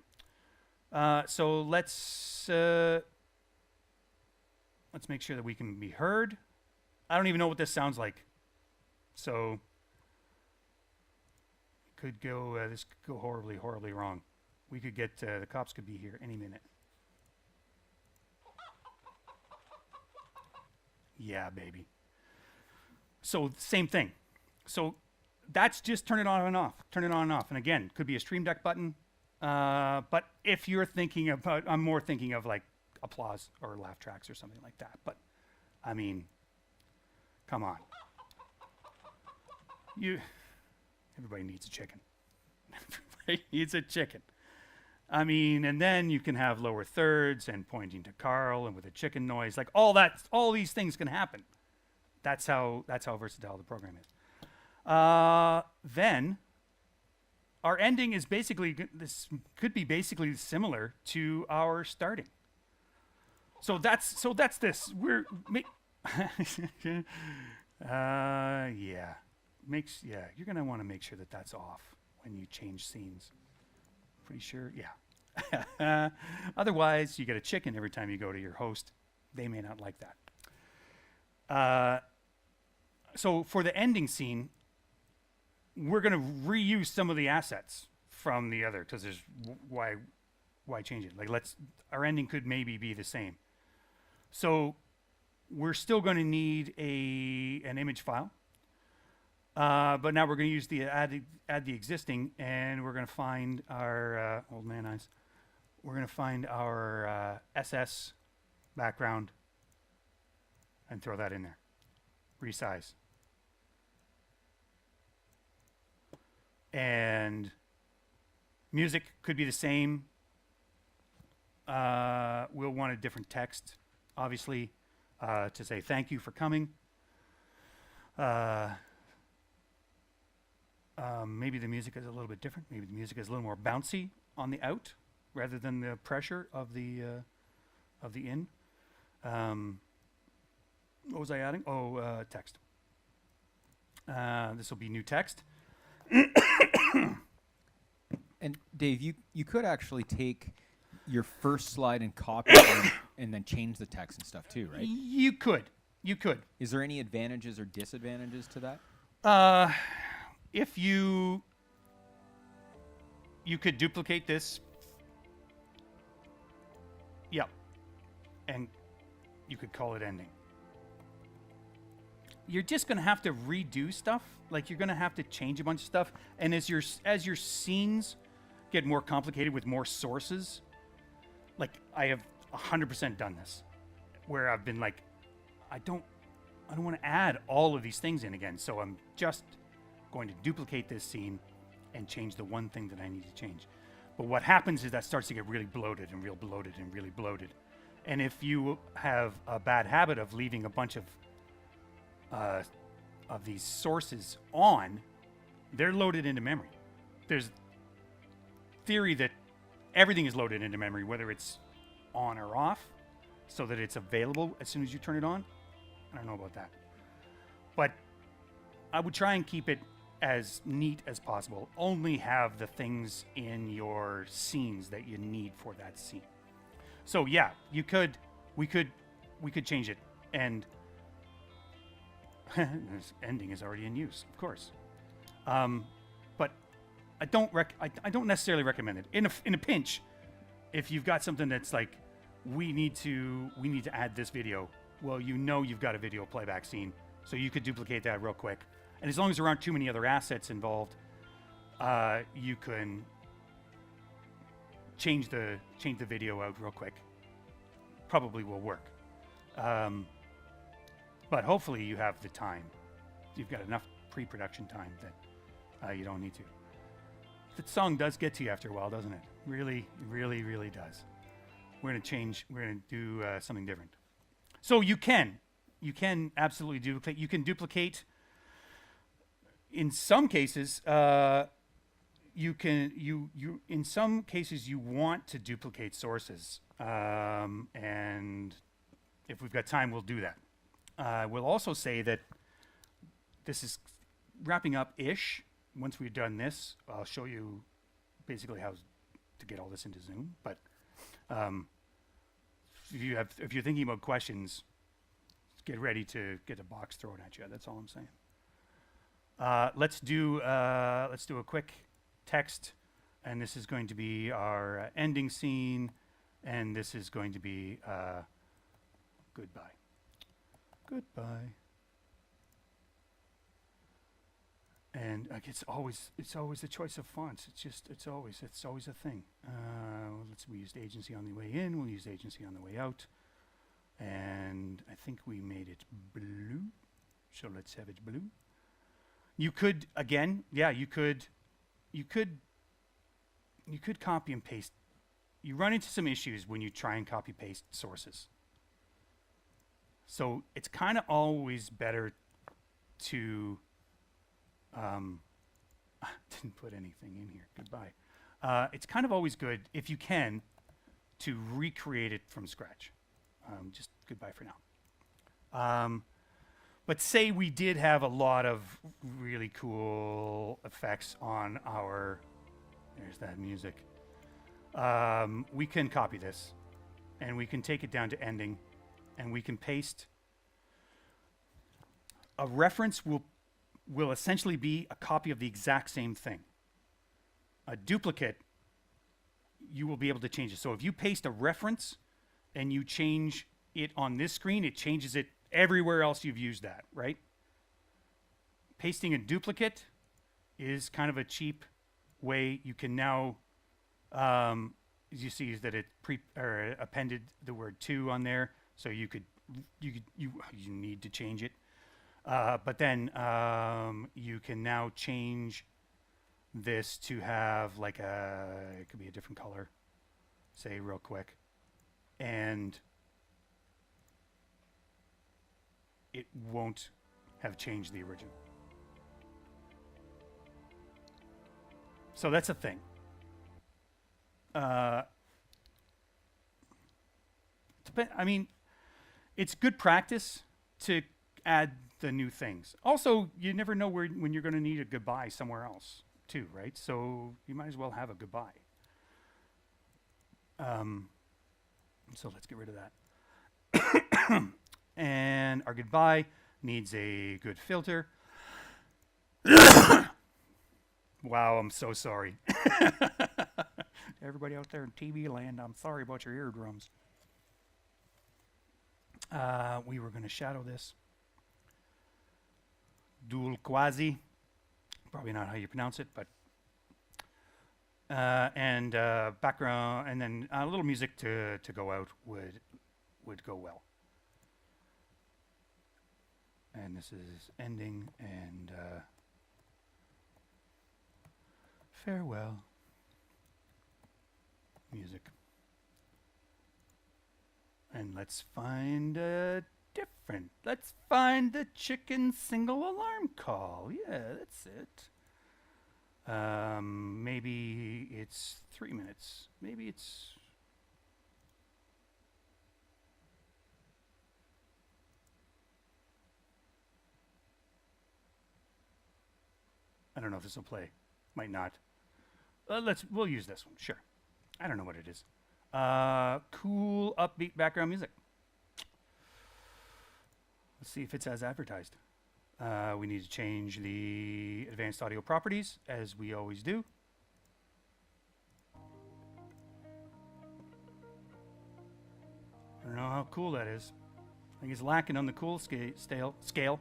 So let's make sure that we can be heard. I don't even know what this sounds like, so could go. This could go horribly, horribly wrong. We could get the cops could be here any minute. Yeah, baby. So same thing. So that's just turn it on and off. Turn it on and off. And again, could be a Stream Deck button. But if you're thinking about, I'm more thinking of like applause or laugh tracks or something like that. But I mean, come on. Everybody needs a chicken. Everybody needs a chicken. I mean, and then you can have lower thirds and pointing to Carl and with a chicken noise, like all these things can happen. That's how versatile the program is. Then our ending is basically this could be basically similar to our starting. So that's this. You're gonna want to make sure that that's off when you change scenes. Pretty sure, yeah. Otherwise, you get a chicken every time you go to your host. They may not like that. So for the ending scene, we're going to reuse some of the assets from the other because there's why change it? Like our ending could maybe be the same. So we're still going to need an image file. But now we're going to use the add the existing, and we're going to find our old man eyes. We're going to find our SS background and throw that in there. Resize. And music could be the same. We'll want a different text, obviously, to say thank you for coming. Maybe the music is a little bit different. Maybe the music is a little more bouncy on the out rather than the pressure of the in. What was I adding? Oh, text. This will be new text. And Dave, you could actually take your first slide and copy it and then change the text and stuff too, right? You could. Is there any advantages or disadvantages to that? If you could duplicate this. Yep. And you could call it ending. You're just going to have to redo stuff. Like you're going to have to change a bunch of stuff. And as your scenes get more complicated with more sources, like I have 100% done this, where I've been like, I don't want to add all of these things in again. So I'm just going to duplicate this scene and change the one thing that I need to change. But what happens is that starts to get really bloated and real bloated and really bloated. And if you have a bad habit of leaving a bunch of these sources on, they're loaded into memory. There's theory that everything is loaded into memory, whether it's on or off, so that it's available as soon as you turn it on. I don't know about that. But I would try and keep it as neat as possible. Only have the things in your scenes that you need for that scene. So yeah, we could change it, and this ending is already in use, of course. But I don't necessarily recommend it. In a pinch, if you've got something that's like, we need to add this video. Well, you've got a video playback scene, so you could duplicate that real quick. And as long as there aren't too many other assets involved, you can change the video out real quick. Probably will work. But hopefully you have the time. You've got enough pre-production time that you don't need to. The song does get to you after a while, doesn't it? Really, really, really does. We're going to change. We're going to do something different. So you can absolutely duplicate. You can duplicate. In some cases, in some cases you want to duplicate sources, and if we've got time, we'll do that. We'll also say that this is wrapping up ish. Once we've done this, I'll show you basically how to get all this into Zoom. But if you're thinking about questions, get ready to get a box thrown at you. That's all I'm saying. Let's do a quick text, and this is going to be our ending scene, and this is going to be goodbye. Goodbye. And like it's always the choice of fonts. It's always a thing. We used agency on the way in. We'll use agency on the way out. And I think we made it blue. So let's have it blue. You could copy and paste. You run into some issues when you try and copy paste sources. So it's kind of always better to didn't put anything in here. Goodbye. It's kind of always good if you can to recreate it from scratch. Just goodbye for now. But say we did have a lot of really cool effects on our. There's that music. We can copy this, and we can take it down to ending, and we can paste. A reference will essentially be a copy of the exact same thing. A duplicate, you will be able to change it. So if you paste a reference and you change it on this screen, it changes it everywhere else you've used that, right? Pasting a duplicate is kind of a cheap way. You can now, as you see, is that it appended the word to on there, so you need to change it. But then you can now change this to have like it could be a different color, say real quick, and it won't have changed the original. So that's a thing. I mean, it's good practice to add the new things. Also, you never know when you're going to need a goodbye somewhere else too, right? So you might as well have a goodbye. So let's get rid of that. And our goodbye needs a good filter. Wow, I'm so sorry. Everybody out there in TV land, I'm sorry about your eardrums. We were going to shadow this. Dual quasi, probably not how you pronounce it, but and background, and then a little music to go out would go well. And this is ending and farewell music. And let's find different. Let's find the chicken single alarm call. Yeah, that's it. Maybe it's 3 minutes. Maybe it's. I don't know if this will play. Might not. We'll use this one. Sure. I don't know what it is. Cool, upbeat background music. Let's see if it's as advertised. We need to change the advanced audio properties, as we always do. I don't know how cool that is. I think it's lacking on the cool scale.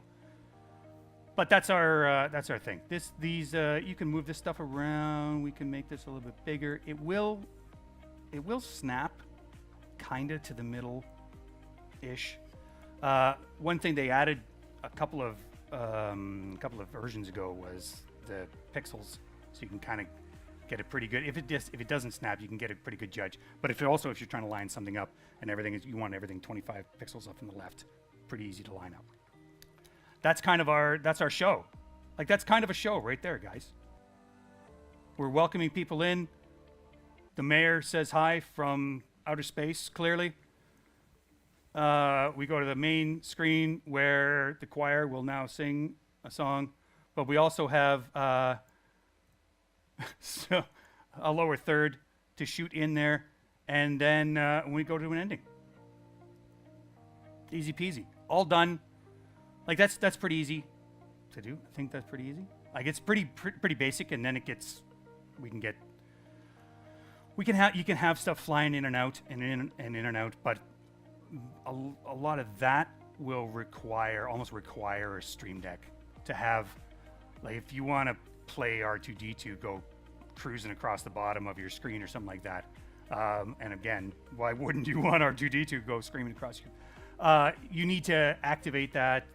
But that's our thing. These you can move this stuff around. We can make this a little bit bigger. It will snap, kinda to the middle-ish. One thing they added a couple of versions ago was the pixels, so you can kind of get it pretty good. If it doesn't snap, you can get a pretty good judge. But if you're trying to line something up and you want everything 25 pixels up in the left, pretty easy to line up. That's our show. Like, that's kind of a show right there, guys. We're welcoming people in. The mayor says hi from outer space, clearly. We go to the main screen where the choir will now sing a song. But we also have so a lower third to shoot in there. And then we go to an ending. Easy peasy. All done. Like, that's pretty easy to do. I think that's pretty easy. Like, it's pretty basic, and then you can have stuff flying in and out and in and out, but a lot of that will almost require a Stream Deck to have Like if you want to play R2D2, go cruising across the bottom of your screen or something like that. And again, why wouldn't you want R2D2 go screaming across you? You need to activate that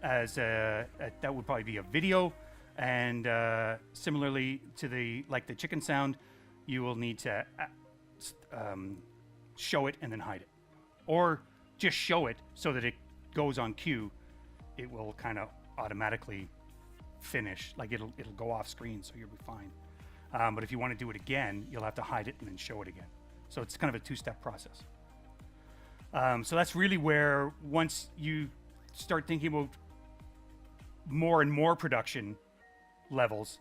as that would probably be a video, and similarly to the chicken sound, you will need to show it and then hide it, or just show it so that it goes on cue. It will kind of automatically finish, like it'll go off screen, so you'll be fine. But if you want to do it again, you'll have to hide it and then show it again. So it's kind of a two-step process. So that's really where, once you start thinking about more and more production levels,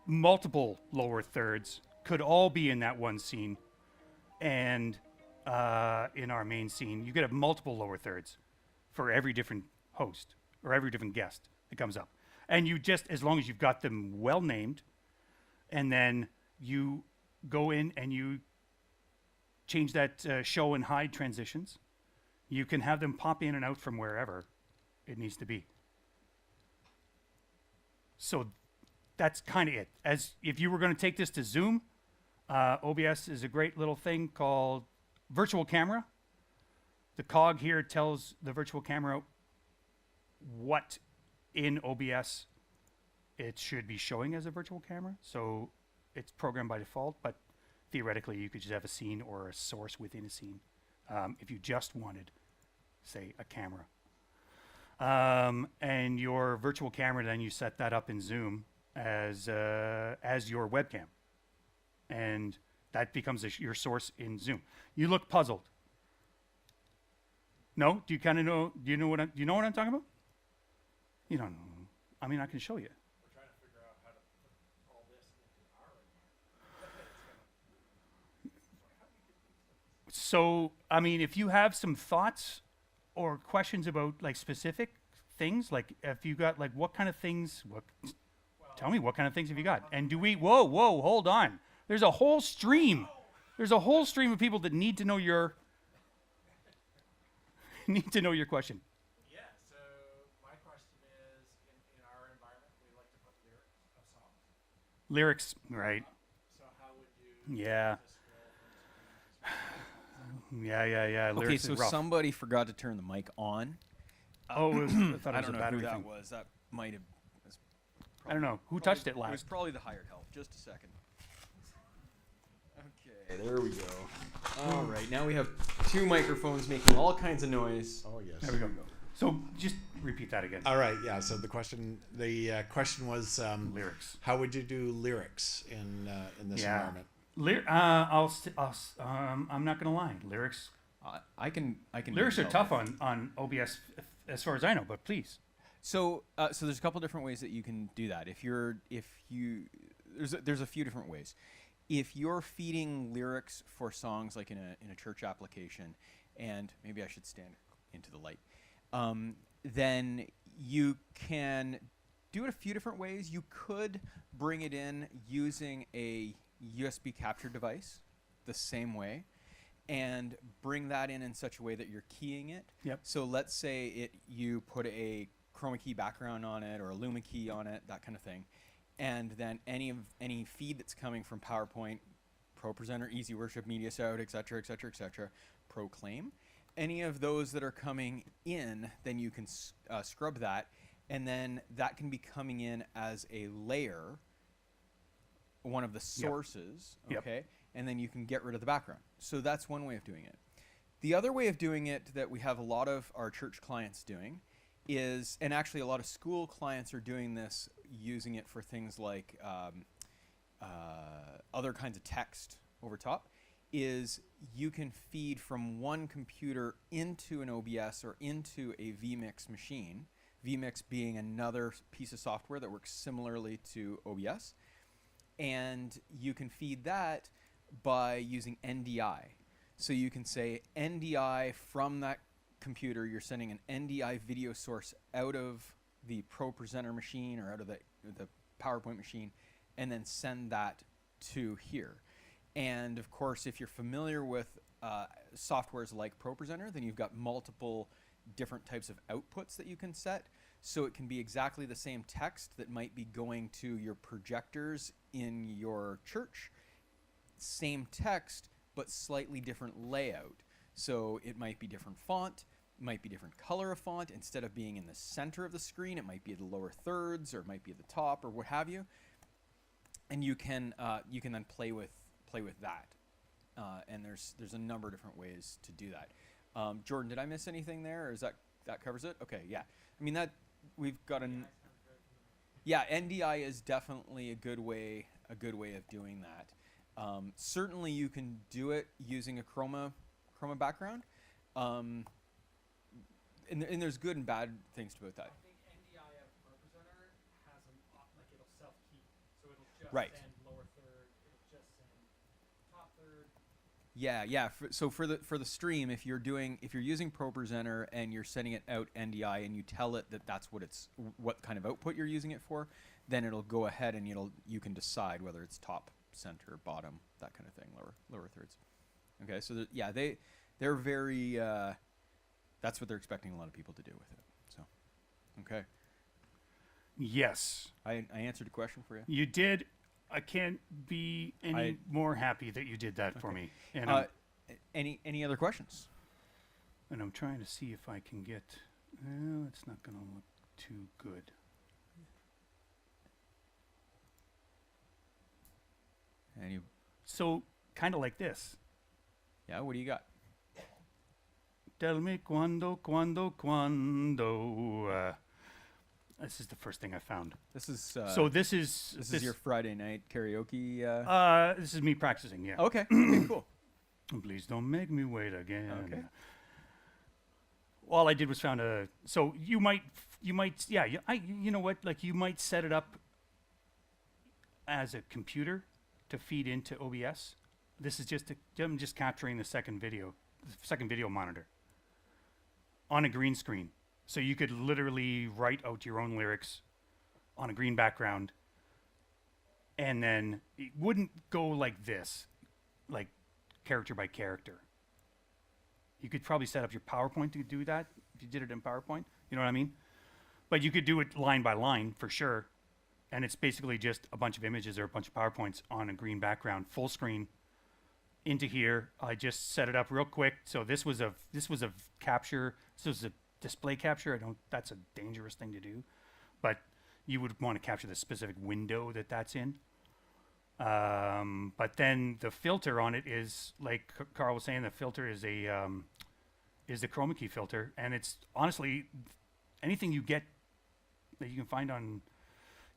multiple lower thirds could all be in that one scene. And in our main scene, you could have multiple lower thirds for every different host or every different guest that comes up. And you just, as long as you've got them well named, and then you go in and you change that show and hide transitions, you can have them pop in and out from wherever it needs to be. So that's kind of it. As if you were going to take this to Zoom, OBS is a great little thing called virtual camera. The cog here tells the virtual camera what in OBS it should be showing as a virtual camera. So it's programmed by default, but theoretically you could just have a scene or a source within a scene if you just wanted, say, a camera. And your virtual camera, then you set that up in Zoom as your webcam, and that becomes your source in Zoom. You look puzzled. No? Do you kind of know? Do you know what I'm talking about? You don't know. I mean, I can show you. We're trying to figure out how to put all this into our environment. So, I mean, if you have some thoughts or questions about like specific things, like if you got like what kind of things, tell me what kind of things have you got? And do we? Whoa, hold on. There's a whole stream. There's a whole stream of people that need to know your question. Yeah, so my question is, in our environment, we like to put lyrics of songs. Lyrics, right? So how would you Yeah. Yeah. Okay, Lyrics so is rough. somebody forgot to turn the mic on. Oh, I thought it I was don't a know battery who that thing. was. That might have. I don't know who touched it It was last. probably the hired help. Just a second. Okay, there we go. All right, now we have two microphones making all kinds of noise. Oh yes. There we go. So just repeat that again. All right. Yeah. So the question was Lyrics. how would you do lyrics in this environment? I'm not gonna lie. Lyrics. I can. Lyrics are help. tough on OBS, as far as I know. But please. So there's a couple different ways that you can do that. There's a few different ways. If you're feeding lyrics for songs like in a church application, and maybe I should stand into the light, then you can do it a few different ways. You could bring it in using a USB capture device the same way, and bring that in such a way that you're keying it. Yep. So let's say you put a chroma key background on it or a Luma key on it, that kind of thing. And then any feed that's coming from PowerPoint, ProPresenter, Easy Worship, MediaSound, et cetera, Proclaim, any of those that are coming in, then you can scrub that, and then that can be coming in as a layer, one of the sources, Yep. okay? And then you can get rid of the background. So that's one way of doing it. The other way of doing it that we have a lot of our church clients doing is, and actually a lot of school clients are doing this, using it for things like other kinds of text over top, is you can feed from one computer into an OBS or into a vMix machine, vMix being another piece of software that works similarly to OBS, and you can feed that by using NDI. So you can say NDI from that computer, you're sending an NDI video source out of the ProPresenter machine or out of the PowerPoint machine, and then send that to here. And of course, if you're familiar with softwares like ProPresenter, then you've got multiple different types of outputs that you can set. So it can be exactly the same text that might be going to your projectors in your church. Same text, but slightly different layout. So it might be different font, it might be different color of font. Instead of being in the center of the screen, it might be at the lower thirds, or it might be at the top, or what have you. And you can then play with that. And there's a number of different ways to do that. Jordan, did I miss anything there, or is that covers it? Okay, yeah. I mean, that we've got an yeah, NDI is definitely a good way of doing that. Certainly, you can do it using a chroma background, and there's good and bad things about that. I think NDI of ProPresenter has like it'll self-keep, so it'll just Right. send lower third, it'll just send top third. Yeah. So for the stream, if you're using ProPresenter and you're sending it out NDI and you tell it that that's what kind of output you're using it for, then it'll go ahead and you can decide whether it's top, center, bottom, that kind of thing, lower thirds. Okay, so they're very that's what they're expecting a lot of people to do with it. So, okay, Yes, I answered a question for you. you did. I can't be any more happy that you did that for me. And Any other questions? I'm trying to see if I can get. It's not going to look too good. Any? So kind of like this. Yeah. What do you got? Tell me cuando. This is the first thing I found. This is So this is this is your Friday night karaoke. This is me practicing. Yeah. Okay. Okay. Cool. Please don't make me wait again. Okay. All I did was found a. So you might, yeah. You know what? Like you might set it up as a computer to feed into OBS. This is I'm just capturing the second video monitor on a green screen. So you could literally write out your own lyrics on a green background, and then it wouldn't go like this, like character by character. You could probably set up your PowerPoint to do that if you did it in PowerPoint. You know what I mean? But you could do it line by line for sure. And it's basically just a bunch of images or a bunch of PowerPoints on a green background, full screen into here. I just set it up real quick. So this was a capture. This was a display capture. That's a dangerous thing to do, but you would want to capture the specific window that's in. But then the filter on it is, like Carl was saying, the filter is the chroma key filter, and it's honestly anything you get that you can find on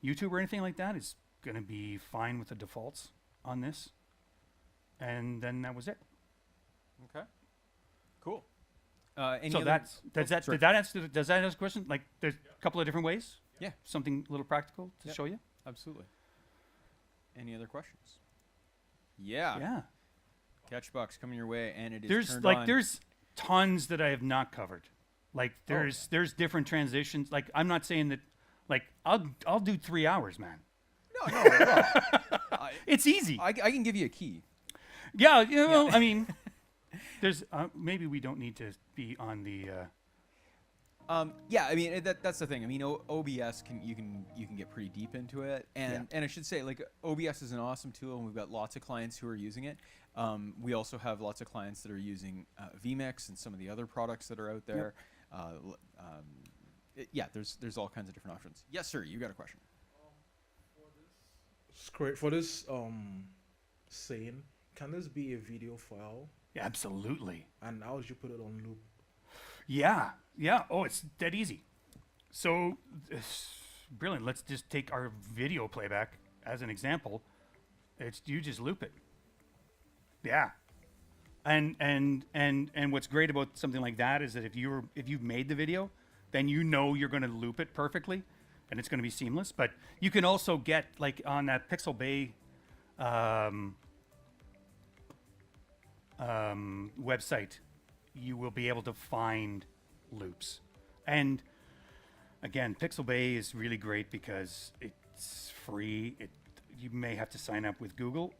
YouTube or anything like that is going to be fine with the defaults on this. And then that was it. Okay. Cool. So does that answer the question? Like there's a couple of different ways. Yeah. Something a little practical to show you. Absolutely. Any other questions? Yeah. Yeah. Catchbox coming your way, and it is There's turned on. there's tons that I have not covered. Like there's different transitions. Like I'm not saying that. Like I'll do 3 hours, man. No. Well, It's easy. I can give you a key. Yeah, you know. I mean, there's maybe we don't need to be on the. Yeah, I mean that's the thing. I mean, OBS you can get pretty deep into it, and I should say, like, OBS is an awesome tool, and we've got lots of clients who are using it. We also have lots of clients that are using vMix and some of the other products that are out there. There's all kinds of different options. Yes, sir. You got a question? For this scene, can this be a video file? Yeah, absolutely. And how would you put it on loop? Yeah. Oh, it's dead easy. So, brilliant. Let's just take our video playback as an example. You just loop it. Yeah. And what's great about something like that is that if you've made the video, then you know you're going to loop it perfectly, and it's going to be seamless. But you can also get, like, on that Pixel Bay website, you will be able to find loops. And again, Pixel Bay is really great because it's free. You may have to sign up with Google.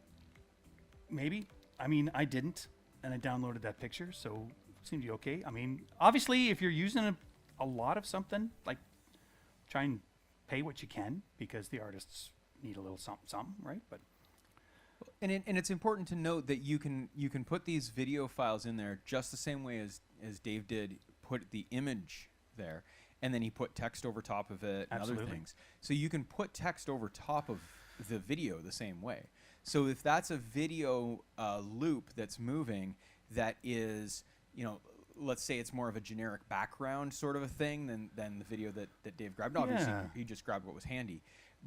Maybe. I mean, I didn't, and I downloaded that picture, so it seemed to be okay. I mean, obviously, if you're using a lot of something, like try and pay what you can, because the artists need a little something, right? But And it's important to note that you can put these video files in there just the same way as Dave did, put the image there, and then he put text over top of it and Absolutely. other things. So you can put text over top of the video the same way. So if that's a video loop that's moving, that is, let's say it's more of a generic background sort of a thing than the video that Dave grabbed. Obviously, Yeah. he just grabbed what was handy.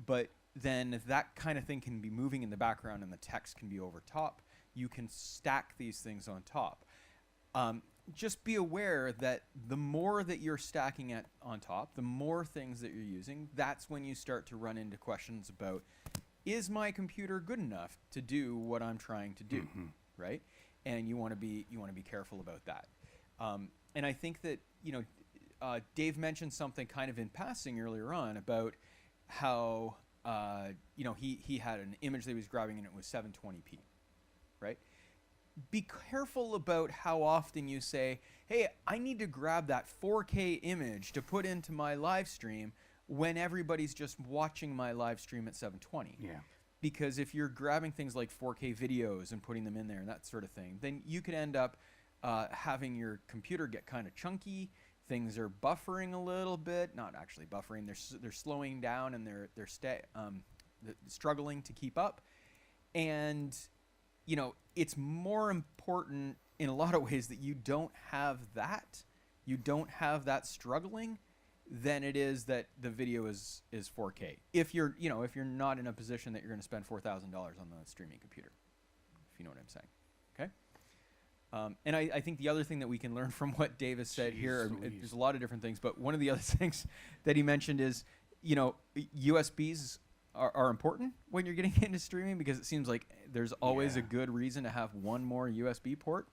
But then if that kind of thing can be moving in the background and the text can be over top, you can stack these things on top. Just be aware that the more that you're stacking on top, the more things that you're using, that's when you start to run into questions about, is my computer good enough to do what I'm trying to do, right? And you want to be careful about that. And I think that Dave mentioned something kind of in passing earlier on about how he had an image that he was grabbing and it was 720p, right? Be careful about how often you say, hey, I need to grab that 4K image to put into my live stream when everybody's just watching my live stream at 720. yeah, Because if you're grabbing things like 4K videos and putting them in there and that sort of thing, then you could end up having your computer get kind of chunky. Things are buffering a little bit, not actually buffering. They're slowing down and they're struggling to keep up. And it's more important in a lot of ways that you don't have that struggling than it is that the video is 4K. If you're not in a position that you're going to spend $4,000 on the streaming computer, if you know what I'm saying. Okay. And I think the other thing that we can learn from what Dave has said here, there's a lot of different things, but one of the other things that he mentioned is, USBs are important when you're getting into streaming, because it seems like there's always a good reason to have one more USB port.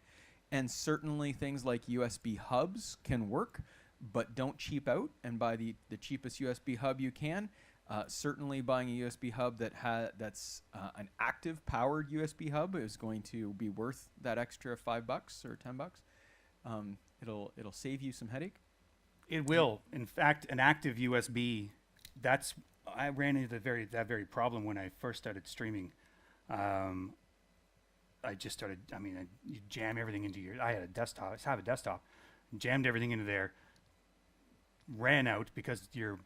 And certainly things like USB hubs can work, but don't cheap out and buy the cheapest USB hub you can. Certainly buying a USB hub that's an active powered USB hub is going to be worth that extra $5 or $10. It'll save you some headache. it will. In fact, an active USB. I ran into that very problem when I first started streaming. I just started. You jam everything into I had a desktop. I have a desktop. Jammed everything into there. Ran out because your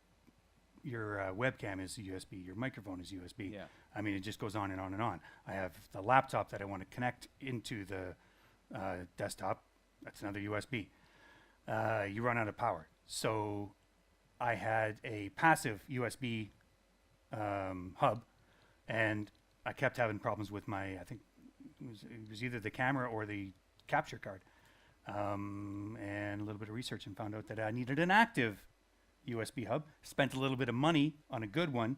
webcam is USB, your microphone is USB. Yeah. It just goes on and on and on. I have the laptop that I want to connect into the desktop. That's another USB. You run out of power. So I had a passive USB hub, and I kept having problems with I think it was either the camera or the capture card. And a little bit of research and found out that I needed an active USB hub. Spent a little bit of money on a good one,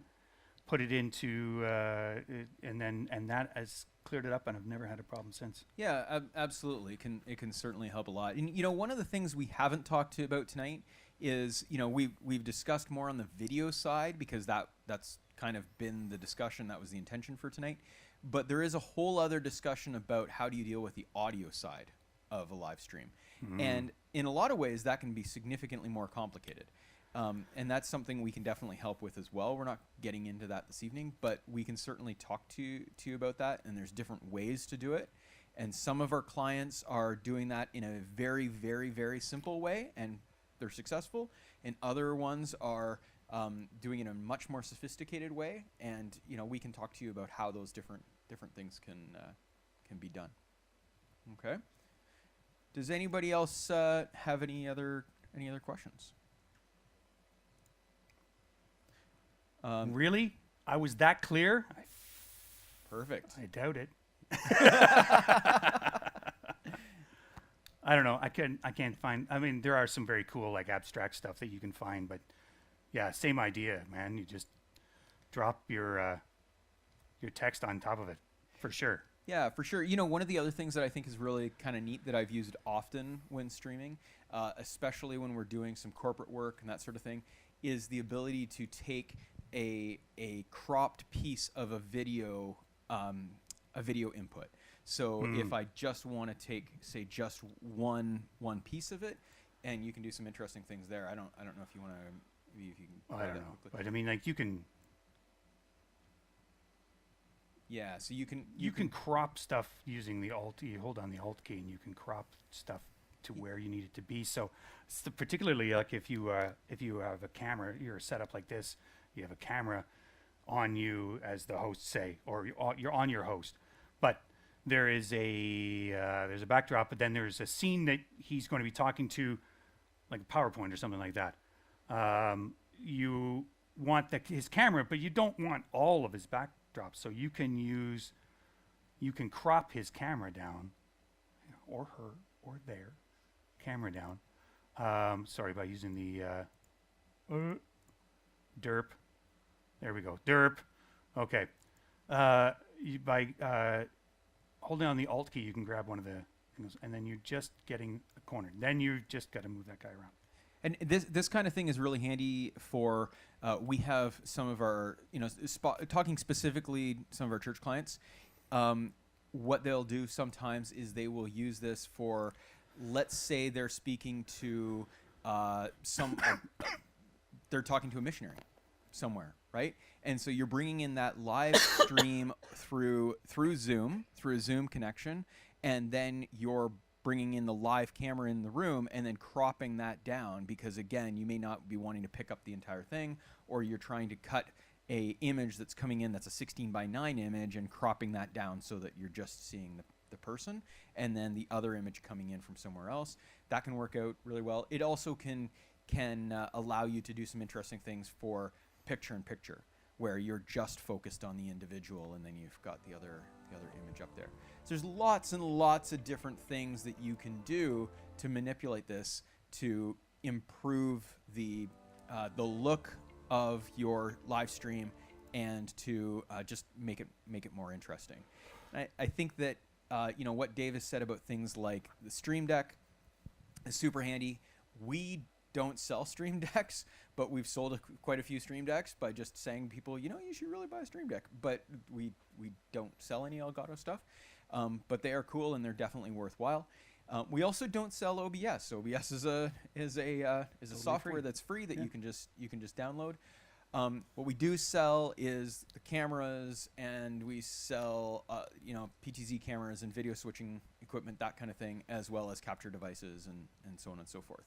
put it into, and that has cleared it up, and I've never had a problem since. Yeah, absolutely. It can certainly help a lot. And one of the things we haven't talked about tonight is we've discussed more on the video side, because that's kind of been the discussion. That was the intention for tonight. But there is a whole other discussion about how do you deal with the audio side of a live stream. And in a lot of ways, that can be significantly more complicated. And that's something we can definitely help with as well. We're not getting into that this evening, but we can certainly talk to you about that. And there's different ways to do it. And some of our clients are doing that in a very, very, very simple way, and they're successful. And other ones are doing it in a much more sophisticated way. And we can talk to you about how those different things can be done. Okay. Does anybody else have any other questions? Really? I was that clear? Perfect. I doubt it. I don't know. I can't find. There are some very cool abstract stuff that you can find, but yeah, same idea, man. You just drop your text on top of it, for sure. Yeah, for sure. One of the other things that I think is really kind of neat that I've used often when streaming, especially when we're doing some corporate work and that sort of thing, is the ability to take a cropped piece of a video input. So if I just want to take, say, just one piece of it, and you can do some interesting things there. I don't know if you want to Maybe if you can. I play don't that know, quickly. but I mean, like you can Yeah, so you can crop stuff using the Alt. You hold on the Alt key, and you can crop stuff to where you need it to be. So, particularly like if you have a camera, you're set up like this. You have a camera on you as the host, say, or you're on your host, but there's a backdrop, but then there's a scene that he's going to be talking to, like a PowerPoint or something like that. You want his camera, but you don't want all of his backdrops. So you can crop his camera down, or her, or their camera down. Sorry, by using the derp. There we go, derp. Okay. By holding on the Alt key, you can grab one of the things, and then you're just getting a corner. Then you just got to move that guy around. And this kind of thing is really handy for we have some of our talking specifically some of our church clients. What they'll do sometimes is they will use this for, let's say they're speaking to they're talking to a missionary somewhere, right? And so you're bringing in that live stream through Zoom, through a Zoom connection, and then you're bringing in the live camera in the room and then cropping that down, because again, you may not be wanting to pick up the entire thing, or you're trying to cut a image that's coming in that's a 16:9 image and cropping that down so that you're just seeing the person, and then the other image coming in from somewhere else. That can work out really well. It also can allow you to do some interesting things for picture-in-picture, where you're just focused on the individual and then you've got the other image up there. So there's lots and lots of different things that you can do to manipulate this to improve the look of your live stream and to just make it more interesting. And I think that what Dave has said about things like the Stream Deck is super handy. We don't sell Stream Decks, but we've sold quite a few Stream Decks by just saying to people, you should really buy a Stream Deck. But we don't sell any Elgato stuff, but they are cool and they're definitely worthwhile. We also don't sell OBS. OBS is a software free. that's free that you can just download. What we do sell is the cameras, and we sell PTZ cameras and video switching equipment, that kind of thing, as well as capture devices and so on and so forth.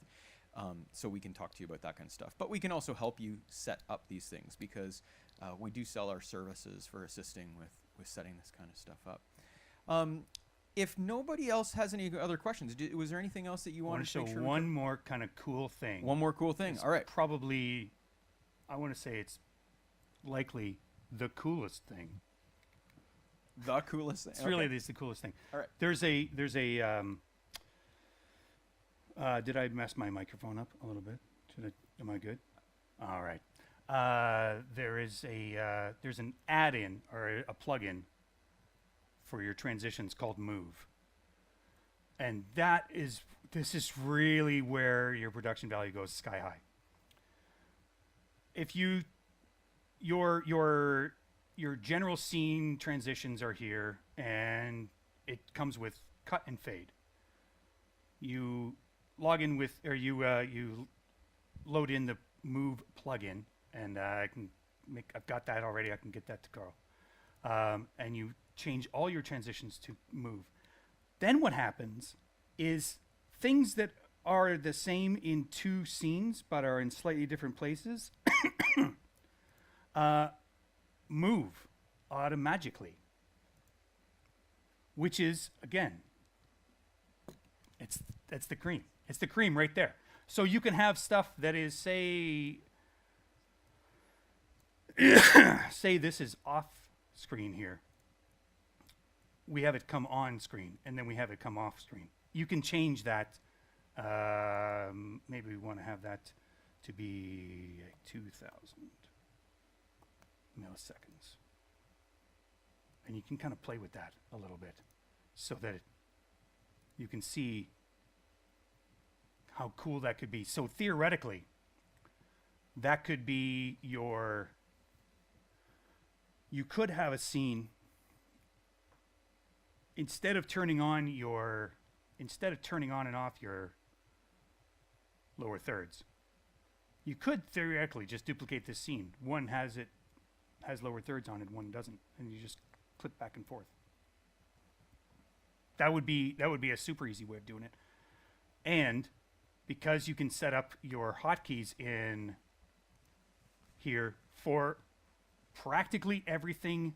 So we can talk to you about that kind of stuff. But we can also help you set up these things, because we do sell our services for assisting with setting this kind of stuff up. If nobody else has any other questions, was there anything else that you wanted to make sure? One more kind of cool thing. One more cool thing. It's All right. Probably, I want to say it's likely the coolest thing. The coolest thing. It's really the coolest thing. All right. There's a did I mess my microphone up a little bit? Am I good? All right. There's an add-in or a plug-in for your transitions called Move, and this is really where your production value goes sky high. If your general scene transitions are here, and it comes with cut and fade. You log in with, or you load in the Move plugin, and I've got that already. I can get that to Carl, and you change all your transitions to Move. Then what happens is things that are the same in two scenes but are in slightly different places move automatically, which is, again, that's the cream. It's the cream right there. So you can have stuff that is, say this is off screen here. We have it come on screen, and then we have it come off screen. You can change that. Maybe we want to have that to be 2,000 milliseconds. And you can kind of play with that a little bit so that you can see how cool that could be. So theoretically, that could be you could have a scene, instead of turning on and off your lower thirds, You could theoretically just duplicate this scene. One has lower thirds on it, one doesn't, and you just click back and forth. That would be a super easy way of doing it. And because you can set up your hotkeys in here for practically everything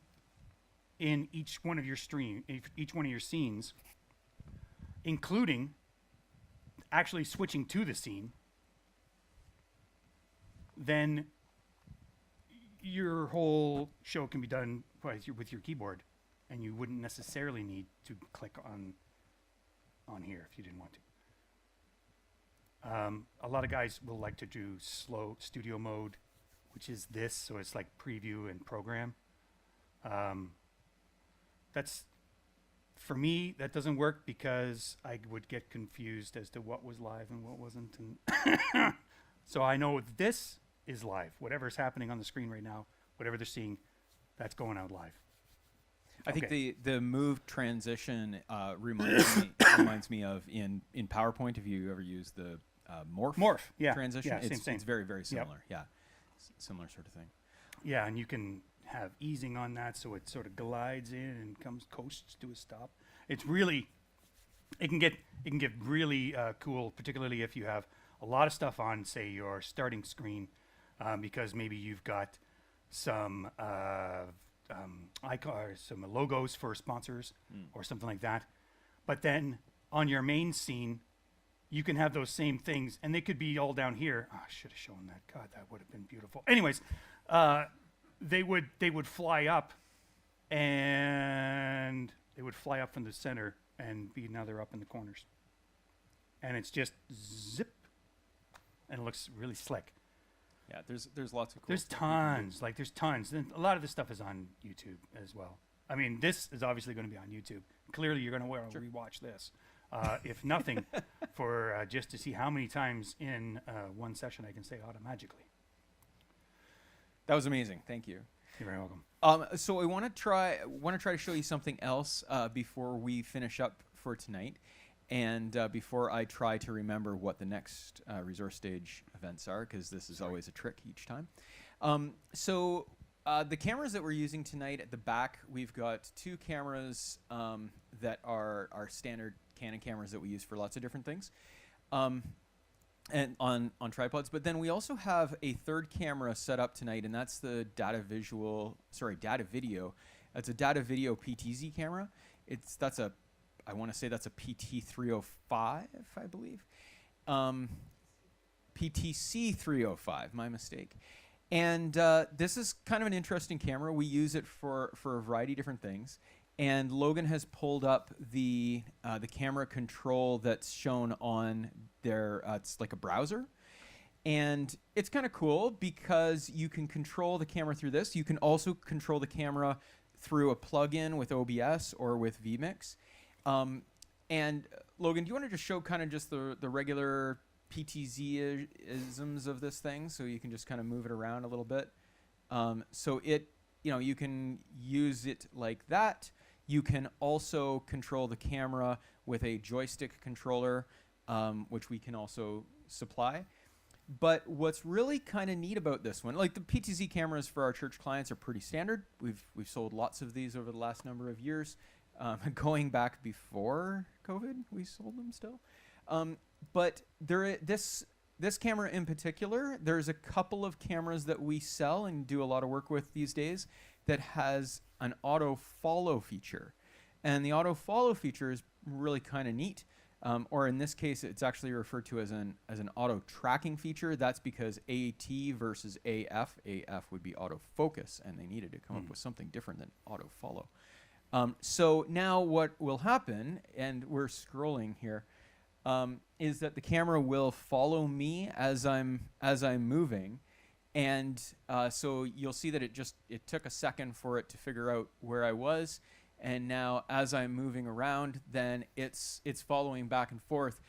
in each one of your scenes, including actually switching to the scene, then your whole show can be done with your keyboard, and you wouldn't necessarily need to click on here if you didn't want to. A lot of guys will like to do slow studio mode, which is this, so it's like preview and program. That's, for me, that doesn't work because I would get confused as to what was live and what wasn't. And so I know this is live. Whatever's happening on the screen right now, whatever they're seeing, that's going out live. I think Okay. the move transition reminds me of in PowerPoint. If you ever use the morph yeah, transition, yeah, same. it's very, very similar. Yeah, similar sort of thing. Yeah, and you can have easing on that, so it sort of glides in and coasts to a stop. It's really, it can get really cool, particularly if you have a lot of stuff on, say, your starting screen, because maybe you've got some icons, some logos for sponsors or something like that. But then on your main scene, you can have those same things, and they could be all down here. Oh, I should have shown that. God, that would have been beautiful. Anyways, they would fly up, and they would fly up from the center, and now they're up in the corners. And it's just zip, and it looks really slick. Yeah, there's lots of cool There's stuff. tons. Like, there's tons. And a lot of this stuff is on YouTube as well. I mean, this is obviously going to be on YouTube. Clearly, you're going to want to rewatch this. If nothing, for just to see how many times in one session I can say automagically. That was amazing. Thank you. You're very welcome. So I want to try to show you something else before we finish up for tonight, and before I try to remember what the next resource stage events are, because this is always a trick each time. So the cameras that we're using tonight at the back, we've got two cameras that are our standard Canon cameras that we use for lots of different things. And on tripods, but then we also have a third camera set up tonight, and that's the data video. It's a data video PTZ camera. I want to say that's a PT 305, I believe. PTC 305, my mistake. And this is kind of an interesting camera. We use it for a variety of different things. And Logan has pulled up the camera control that's shown on their, it's like a browser. And it's kind of cool because you can control the camera through this. You can also control the camera through a plugin with OBS or with vMix. And Logan, do you want to just show kind of just the regular PTZ-isms of this thing so you can just kind of move it around a little bit? So you can use it like that. You can also control the camera with a joystick controller, which we can also supply. But what's really kind of neat about this one, like the PTZ cameras for our church clients are pretty standard. We've sold lots of these over the last number of years. Going back before COVID, we sold them still. But this camera in particular, there's a couple of cameras that we sell and do a lot of work with these days that has an auto follow feature. And the auto follow feature is really kind of neat. Or in this case, it's actually referred to as an auto tracking feature. That's because AT versus AF. AF would be autofocus, and they needed to come up with something different than auto follow. So now what will happen, and we're scrolling here, is that the camera will follow me as I'm moving, and so you'll see that it took a second for it to figure out where I was, and now as I'm moving around, then it's following back and forth.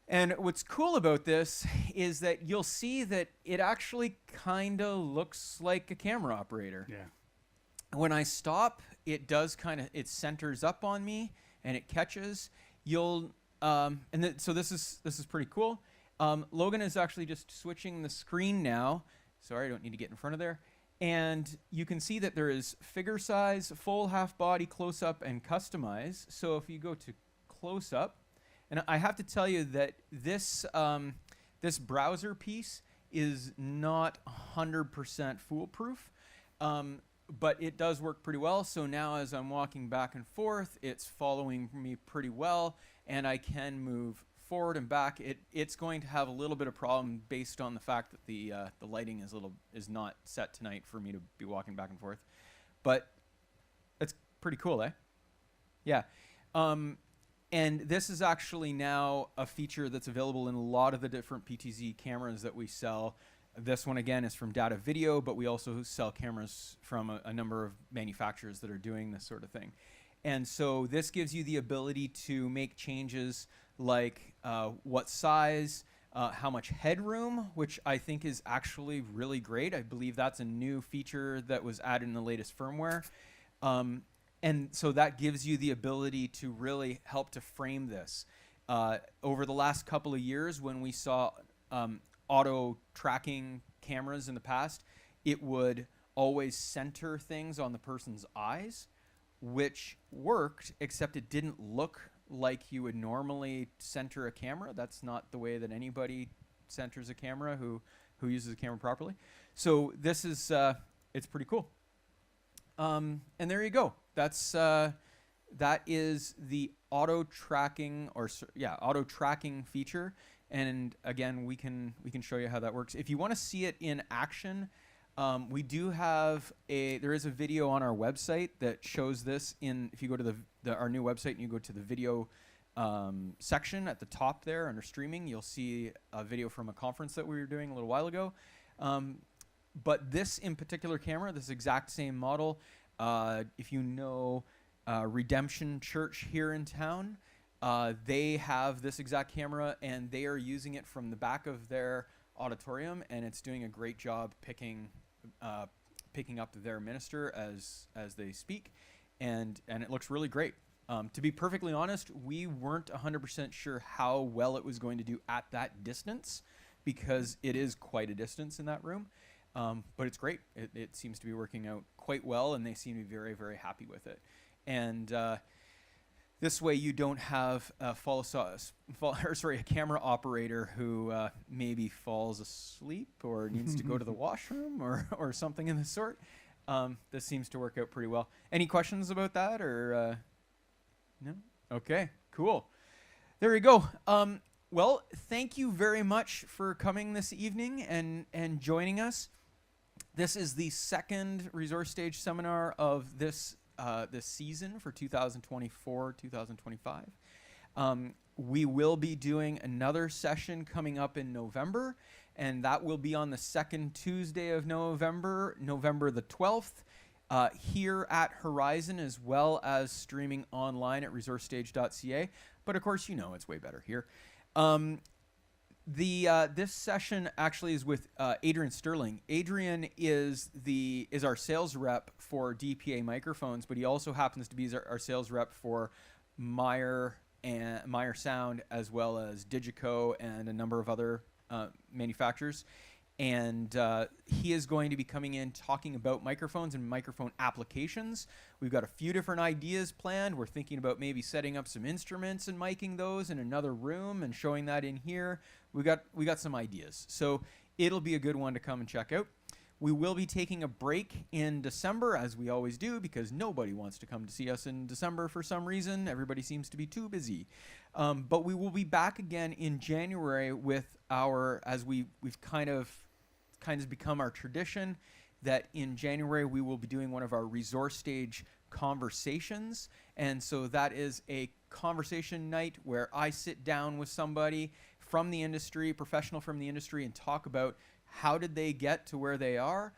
And what's cool about this is that you'll see that it actually kind of looks like a camera operator. Yeah. When I stop, it centers up on me and it catches. So this is pretty cool. Logan is actually just switching the screen now. Sorry, I don't need to get in front of there. And you can see that there is figure size, full half body, close up, and customize. So if you go to close up, and I have to tell you that this this browser piece is not 100% foolproof, but it does work pretty well. So now as I'm walking back and forth, it's following me pretty well, and I can move forward and back. It's going to have a little bit of problem based on the fact that the lighting is not set tonight for me to be walking back and forth, but it's pretty cool, eh? Yeah. And this is actually now a feature that's available in a lot of the different PTZ cameras that we sell. This one, again, is from Data Video, but we also sell cameras from a number of manufacturers that are doing this sort of thing. And so this gives you the ability to make changes like what size, how much headroom, which I think is actually really great. I believe that's a new feature that was added in the latest firmware. And so that gives you the ability to really help to frame this. Over the last couple of years, when we saw auto tracking cameras in the past, it would always center things on the person's eyes, which worked, except it didn't look like you would normally center a camera. That's not the way that anybody centers a camera who uses a camera properly. So this is, it's pretty cool. And there you go. That's that is the auto tracking auto tracking feature. And again, we can show you how that works. If you want to see it in action, we do have there is a video on our website that shows this. If you go to our new website and you go to the video section at the top there under streaming, you'll see a video from a conference that we were doing a little while ago. But this in particular camera, this exact same model, if you know Redemption Church here in town, they have this exact camera and they are using it from the back of their auditorium, and it's doing a great job picking up their minister as they speak, and it looks really great. To be perfectly honest, we weren't 100% sure how well it was going to do at that distance, because it is quite a distance in that room. But it's great. It seems to be working out quite well, and they seem to be very, very happy with it. And this way you don't have a camera operator who maybe falls asleep or needs to go to the washroom or something in the sort. This seems to work out pretty well. Any questions about that, or no? Okay, cool. There you go. Well, thank you very much for coming this evening and joining us. This is the second Resource Stage seminar of this season for 2024-2025. We will be doing another session coming up in November, and that will be on the second Tuesday of November, November the 12th, here at Horizon, as well as streaming online at resourcestage.ca. But of course, it's way better here. This session actually is with Adrian Sterling. Adrian is our sales rep for DPA microphones, but he also happens to be our sales rep for Meyer Sound, as well as Digico and a number of other manufacturers. And he is going to be coming in talking about microphones and microphone applications. We've got a few different ideas planned. We're thinking about maybe setting up some instruments and miking those in another room and showing that in here. We got some ideas. So it'll be a good one to come and check out. We will be taking a break in December, as we always do, because nobody wants to come to see us in December for some reason. Everybody seems to be too busy. But we will be back again in January with as we've kind of become our tradition, that in January we will be doing one of our Resource Stage conversations. And so that is a conversation night where I sit down with somebody from the industry, professional from the industry, and talk about how did they get to where they are,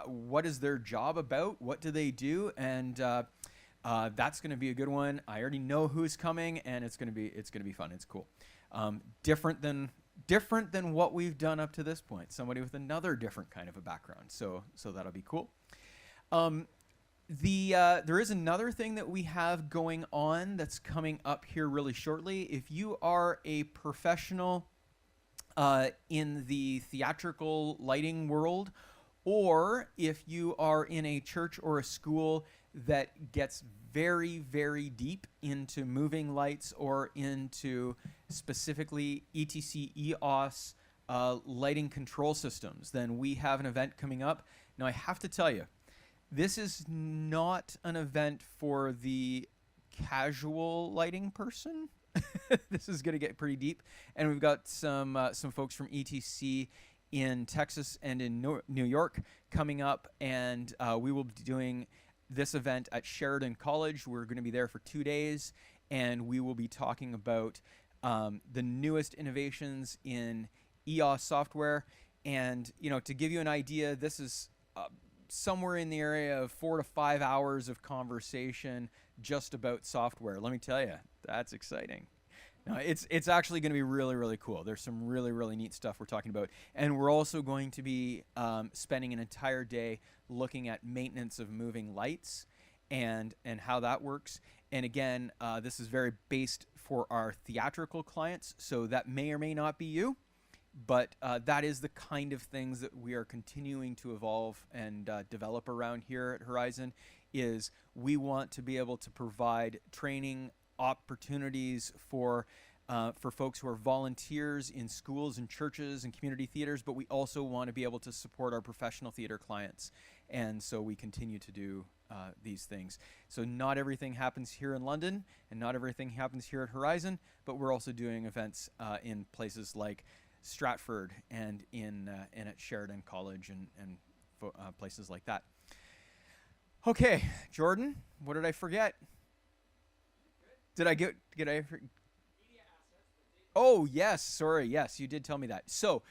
what is their job about, what do they do, and that's going to be a good one. I already know who's coming, and it's going to be fun. It's cool. Different than what we've done up to this point. Somebody with another different kind of a background. So that'll be cool. There is another thing that we have going on that's coming up here really shortly. If you are a professional in the theatrical lighting world, or if you are in a church or a school that gets very, very deep into moving lights or into specifically ETC EOS lighting control systems, then we have an event coming up. Now, I have to tell you, this is not an event for the casual lighting person. This is going to get pretty deep, and we've got some folks from ETC in Texas and in New York coming up, and we will be doing this event at Sheridan College. We're going to be there for 2 days, and we will be talking about the newest innovations in EOS software. And to give you an idea, this is somewhere in the area of 4 to 5 hours of conversation just about software. Let me tell you, that's exciting. No, it's actually going to be really, really cool. There's some really, really neat stuff we're talking about. And we're also going to be spending an entire day looking at maintenance of moving lights and how that works. And again, this is very based for our theatrical clients, so that may or may not be you. But that is the kind of things that we are continuing to evolve and develop around here at Horizon. Is we want to be able to provide training opportunities for folks who are volunteers in schools and churches and community theaters, but we also want to be able to support our professional theater clients. And so we continue to do these things. So not everything happens here in London, and not everything happens here at Horizon, but we're also doing events in places like Stratford and and at Sheridan College and places like that. Okay, Jordan, what did I forget? Oh, yes. Sorry. Yes, you did tell me that. So,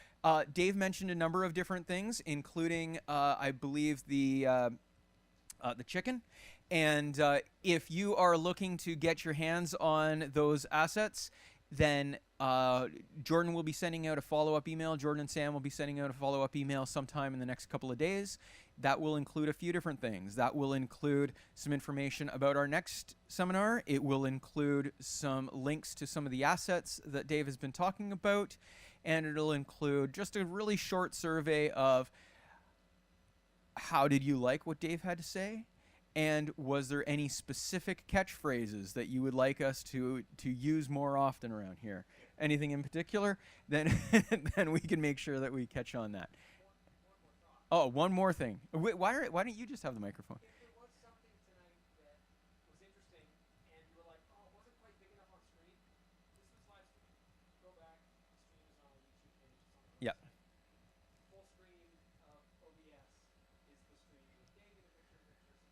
Dave mentioned a number of different things, including, I believe, the chicken. And if you are looking to get your hands on those assets, then Jordan will be sending out a follow-up email. Jordan and Sam will be sending out a follow-up email sometime in the next couple of days. That will include a few different things. That will include some information about our next seminar. It will include some links to some of the assets that Dave has been talking about. And it'll include just a really short survey of how did you like what Dave had to say? And was there any specific catchphrases that you would like us to use more often around here? Anything in particular? Then then we can make sure that we catch on that. Oh, one more thing. Why don't you just have the microphone? If there was something tonight that was interesting and you were like, oh, it wasn't quite big enough on screen, this was live stream. Go back, the stream is on our YouTube page, it's on the Yeah. website. Full screen of OBS is the stream with Dave in the pictures.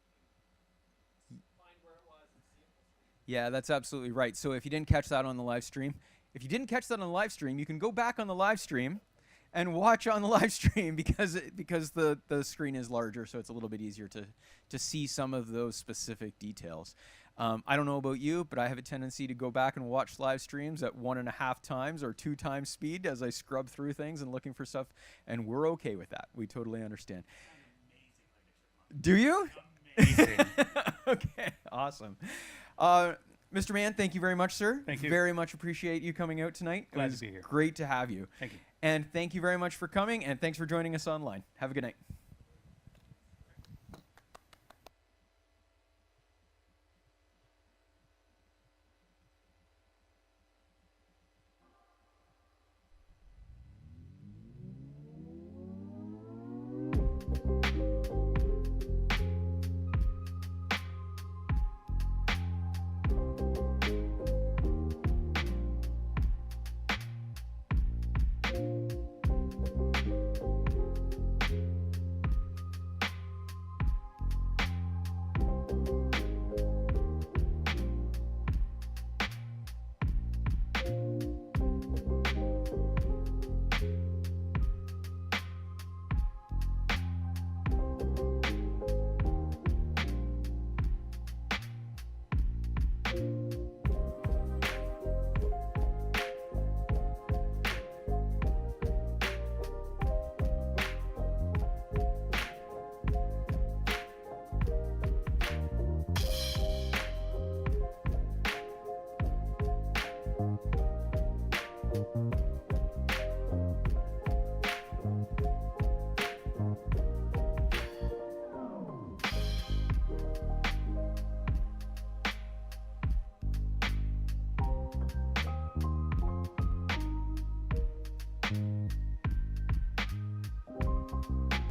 You can find where it was and see it full screen. Yeah, that's absolutely right. So if you didn't catch that on the live stream, you can go back on the live stream and watch on the live stream because the screen is larger, so it's a little bit easier to see some of those specific details. I don't know about you, but I have a tendency to go back and watch live streams at 1.5 times or 2 times speed as I scrub through things and looking for stuff, and we're okay with that. We totally understand. Do you? Amazing. Okay, awesome. Mr. Mann, thank you very much, sir. Thank you. Very much appreciate you coming out tonight. Glad It was to be here. great to have you. Thank you. And thank you very much for coming, and thanks for joining us online. Have a good night.